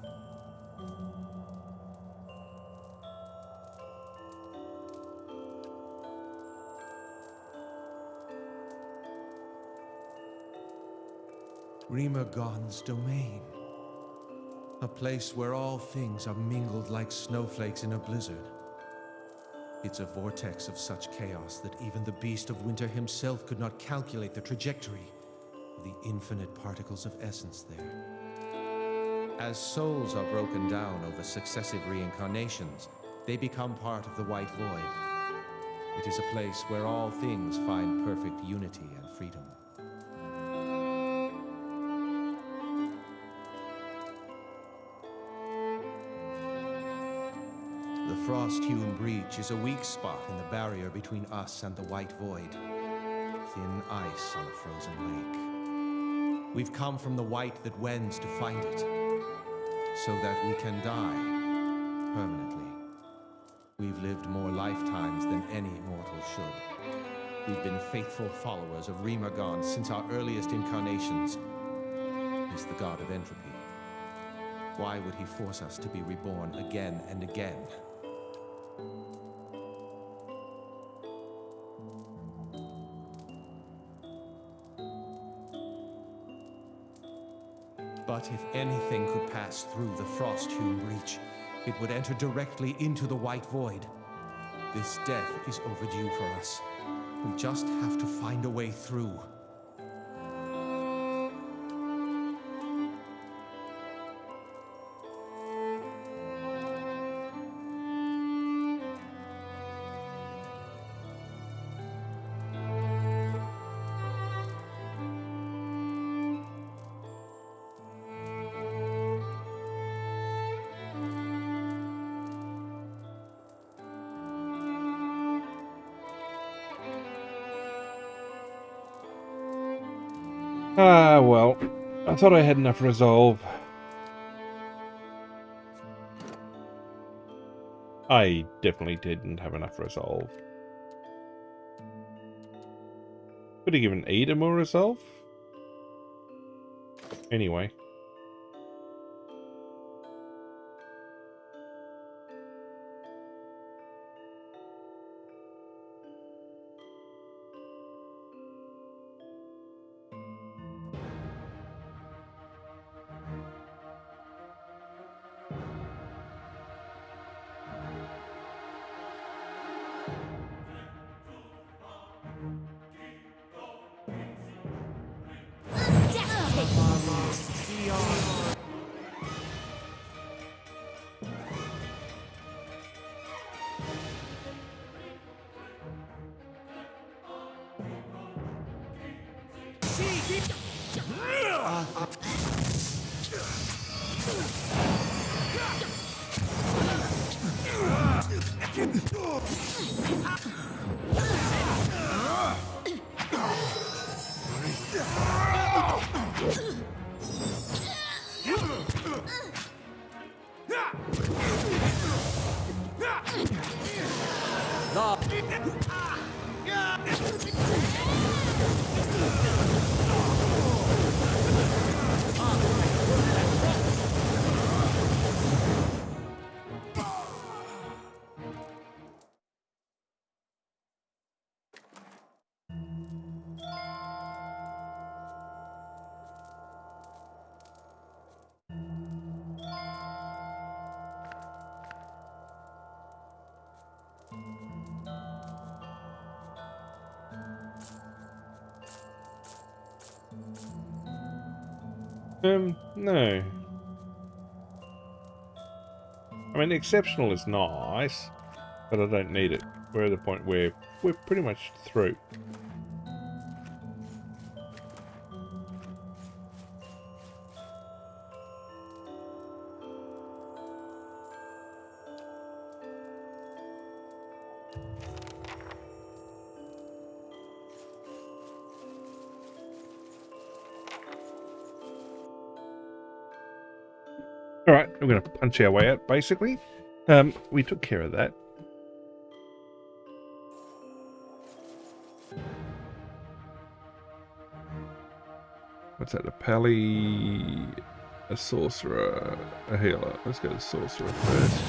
Rimagon's domain. A place where all things are mingled like snowflakes in a blizzard. It's a vortex of such chaos that even the Beast of Winter himself could not calculate the trajectory of the infinite particles of essence there. As souls are broken down over successive reincarnations, they become part of the White Void. It is a place where all things find perfect unity and freedom. The frost-hewn breach is a weak spot in the barrier between us and the White Void. Thin ice on a frozen lake. We've come from the white that wends to find it, so that we can die permanently. We've lived more lifetimes than any mortal should. We've been faithful followers of Rimagon since our earliest incarnations. He's the god of entropy. Why would he force us to be reborn again and again? But if anything could pass through the frost-hewn breach, it would enter directly into the White Void. This death is overdue for us. We just have to find a way through. Ah, well, I thought I had enough resolve. I definitely didn't have enough resolve. Could have given Ada more resolve. Anyway. No. I mean, exceptional is nice, but I don't need it. We're at the point where we're pretty much through. Alright, we're going to punch our way out, basically. We took care of that. What's that? A pally, a sorcerer, a healer. Let's go to sorcerer first.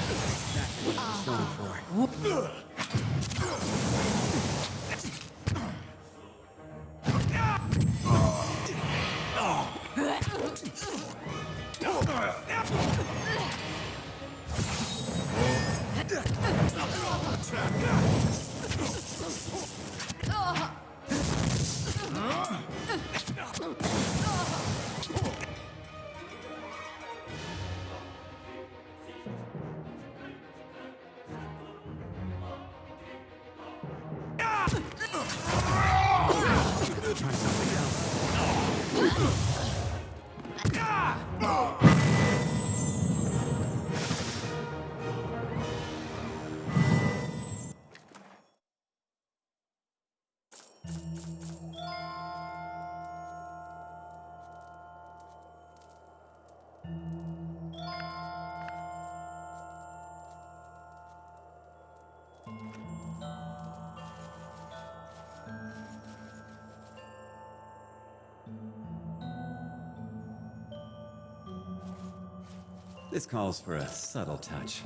This calls for a subtle touch.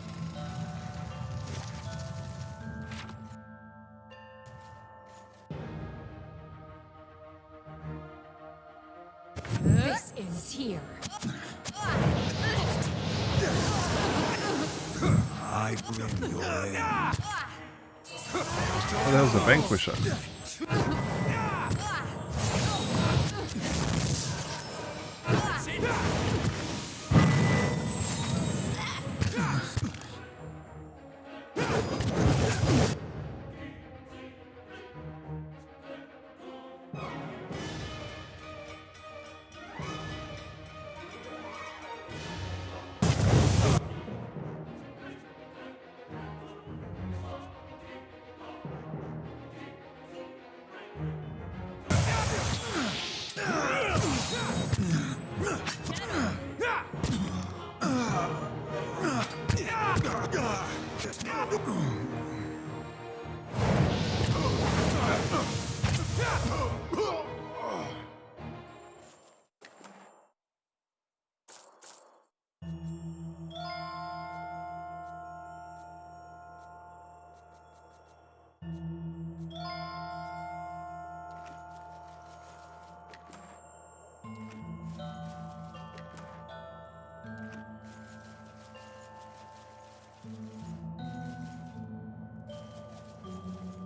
This ends here. I bring your end. Oh, that was a vanquisher.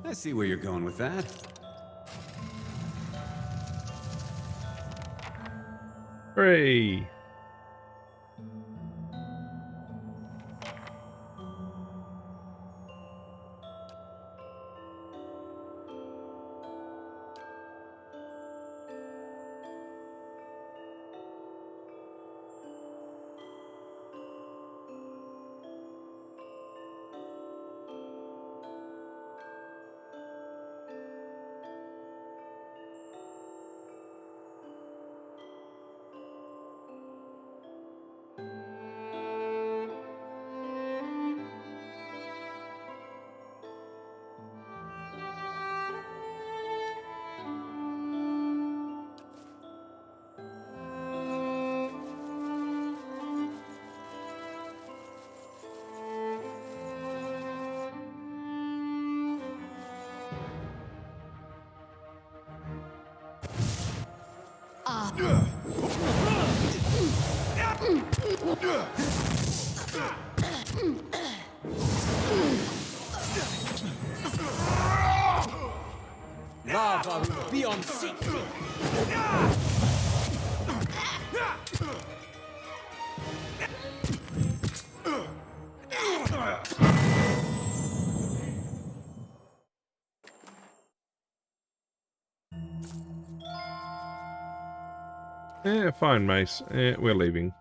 I see where you're going with that. Hooray! Lava will be on sea. Yeah, fine, Mace. We're leaving.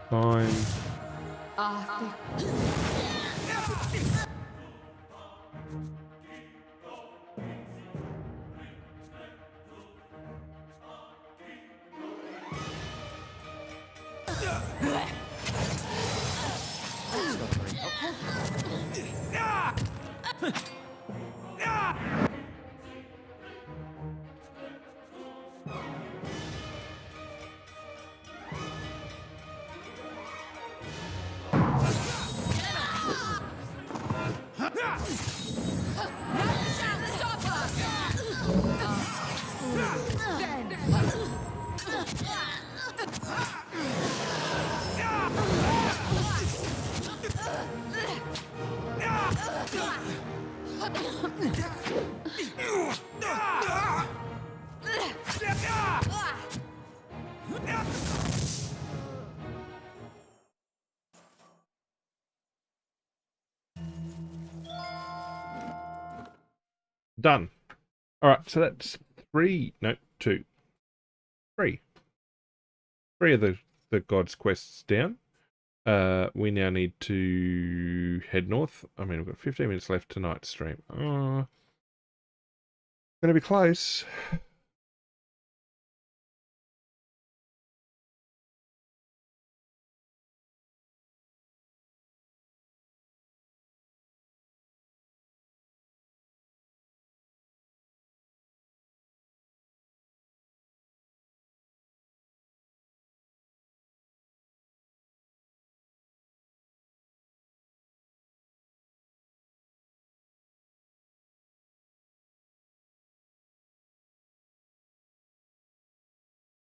Fine. Done. All right, so that's three of the gods' quests down. We now need to head north. I mean, we've got 15 minutes left tonight's stream. Gonna be close.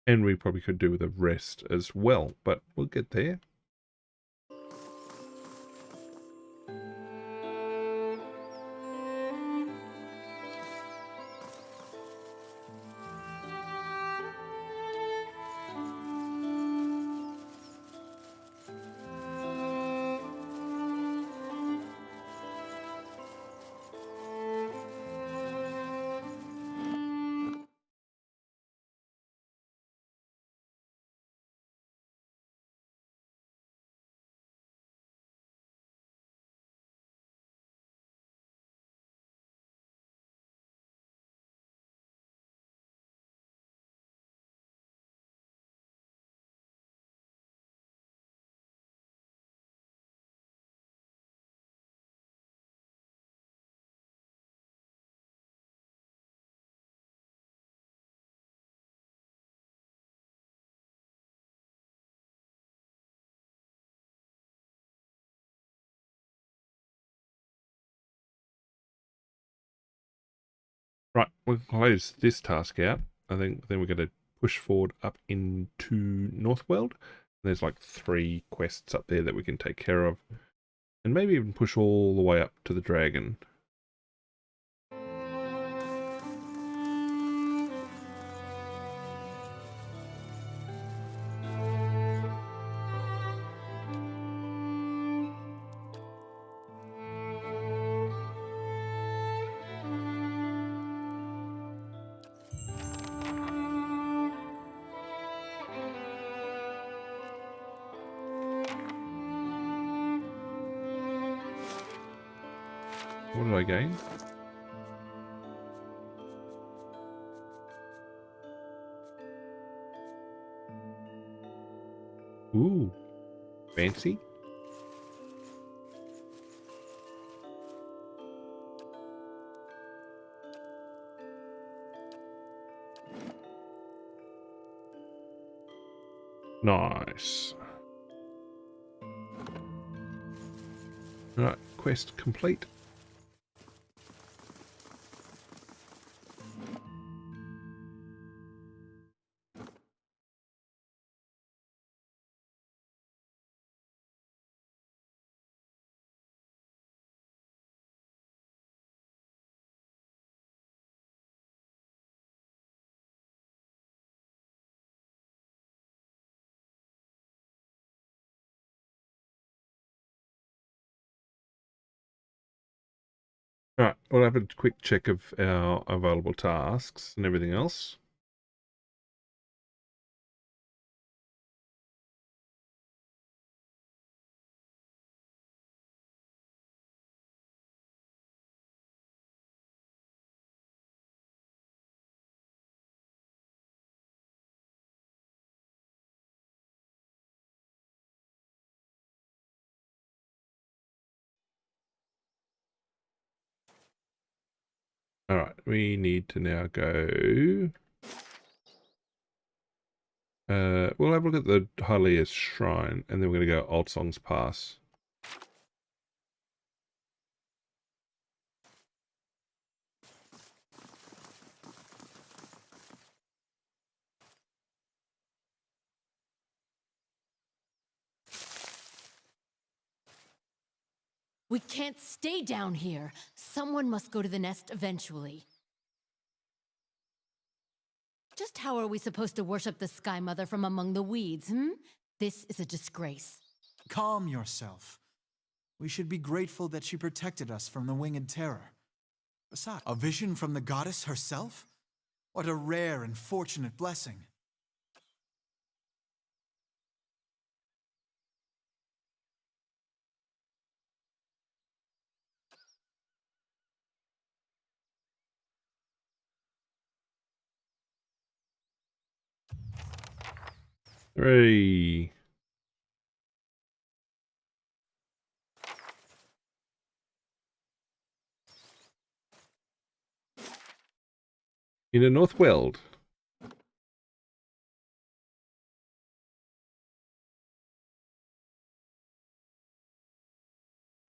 And we probably could do with a rest as well, but we'll get there. Right, we'll close this task out. I think then we're going to push forward up into Northworld. There's like 3 quests up there that we can take care of. And maybe even push all the way up to the dragon. What did I gain? Ooh, fancy. Nice. Alright, quest complete. Alright, we'll have a quick check of our available tasks and everything else. Alright, we need to now go... we'll have a look at the Hylia's Shrine, and then we're going to go Old Songs Pass. We can't stay down here. Someone must go to the nest eventually. Just how are we supposed to worship the Sky Mother from among the weeds, This is a disgrace. Calm yourself. We should be grateful that she protected us from the winged terror. Besides, a vision from the goddess herself? What a rare and fortunate blessing. Hooray! In the North Weald.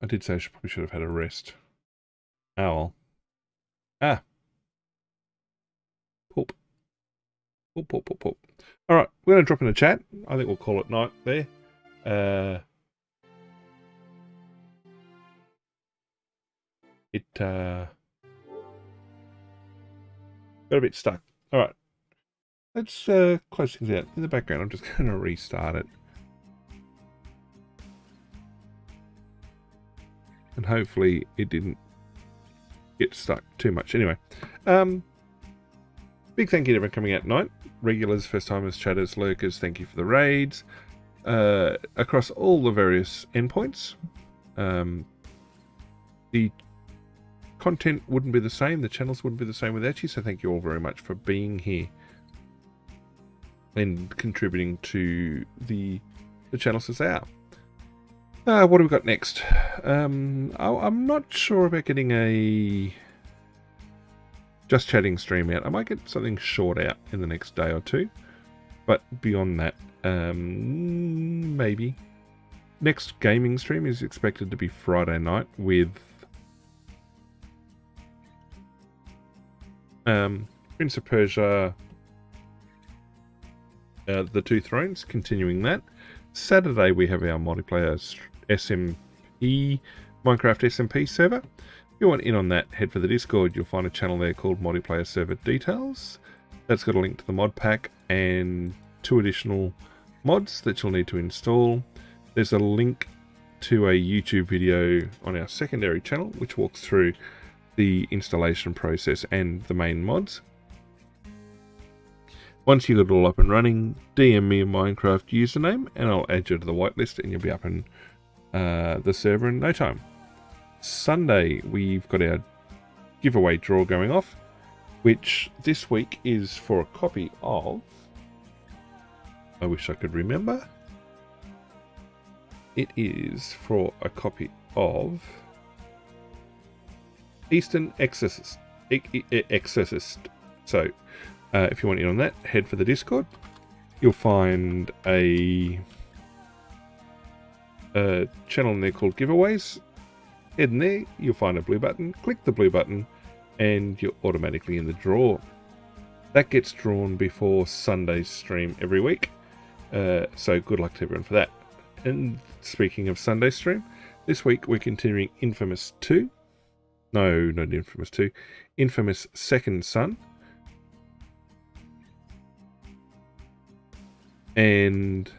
I did say I probably should have had a rest. Oh well. Ah. Poop. Poop, poop, poop, poop. Alright, we're going to drop in a chat. I think we'll call it night there. Got a bit stuck. Alright. Let's close things out. In the background, I'm just going to restart it. And hopefully it didn't get stuck too much. Anyway. Big thank you to everyone coming out tonight. Regulars, first timers, chatters, lurkers, thank you for the raids. Across all the various endpoints. The content wouldn't be the same, the channels wouldn't be the same without you, so thank you all very much for being here and contributing to the channels as they are. What do we got next? I'm not sure about getting a Just Chatting stream out. I might get something short out in the next day or two, but beyond that, maybe. Next gaming stream is expected to be Friday night with Prince of Persia, The Two Thrones, continuing that. Saturday we have our multiplayer SMP, Minecraft SMP server. If you want in on that, head for the Discord. You'll find a channel there called Multiplayer Server Details. That's got a link to the mod pack and 2 additional mods that you'll need to install. There's a link to a YouTube video on our secondary channel which walks through the installation process and the main mods. Once you've got it all up and running, DM me a Minecraft username and I'll add you to the whitelist and you'll be up in the server in no time. Sunday we've got our giveaway draw going off, which this week is for a copy of, I wish I could remember, it is for a copy of Eastern Exorcist. So if you want in on that, head for the Discord. You'll find a channel in there called Giveaways. Head in there, you'll find a blue button. Click the blue button and you're automatically in the draw. That gets drawn before Sunday's stream every week. So good luck to everyone for that. And speaking of Sunday stream, this week we're continuing Infamous 2. No, not Infamous 2. Infamous Second Son. And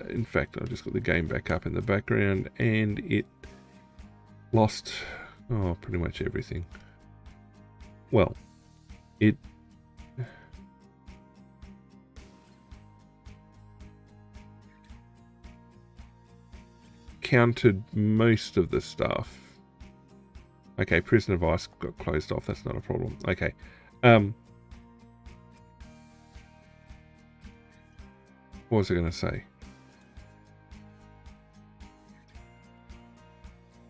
in fact, I've just got the game back up in the background and it lost pretty much everything. Well, it counted most of the stuff. Okay, Prisoner of Ice got closed off. That's not a problem. Okay. What was I going to say?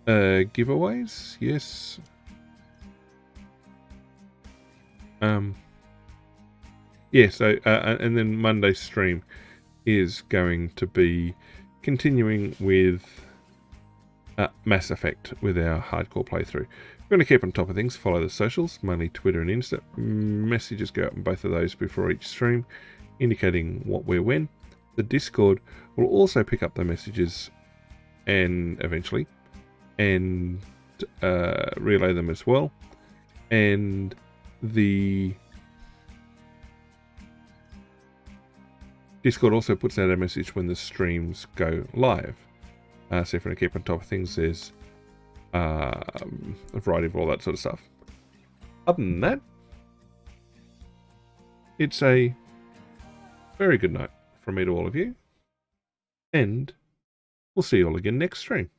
Giveaways? Yes. Yeah, so, and then Monday's stream is going to be continuing with Mass Effect with our hardcore playthrough. We're going to keep on top of things, follow the socials, mainly Twitter and Insta. Messages go out on both of those before each stream, indicating what, where, when. The Discord will also pick up the messages and eventually and relay them as well. And the Discord also puts out a message when the streams go live. So if you want to keep on top of things, there's a variety of all that sort of stuff. Other than that, it's a very good night from me to all of you. And we'll see you all again next stream.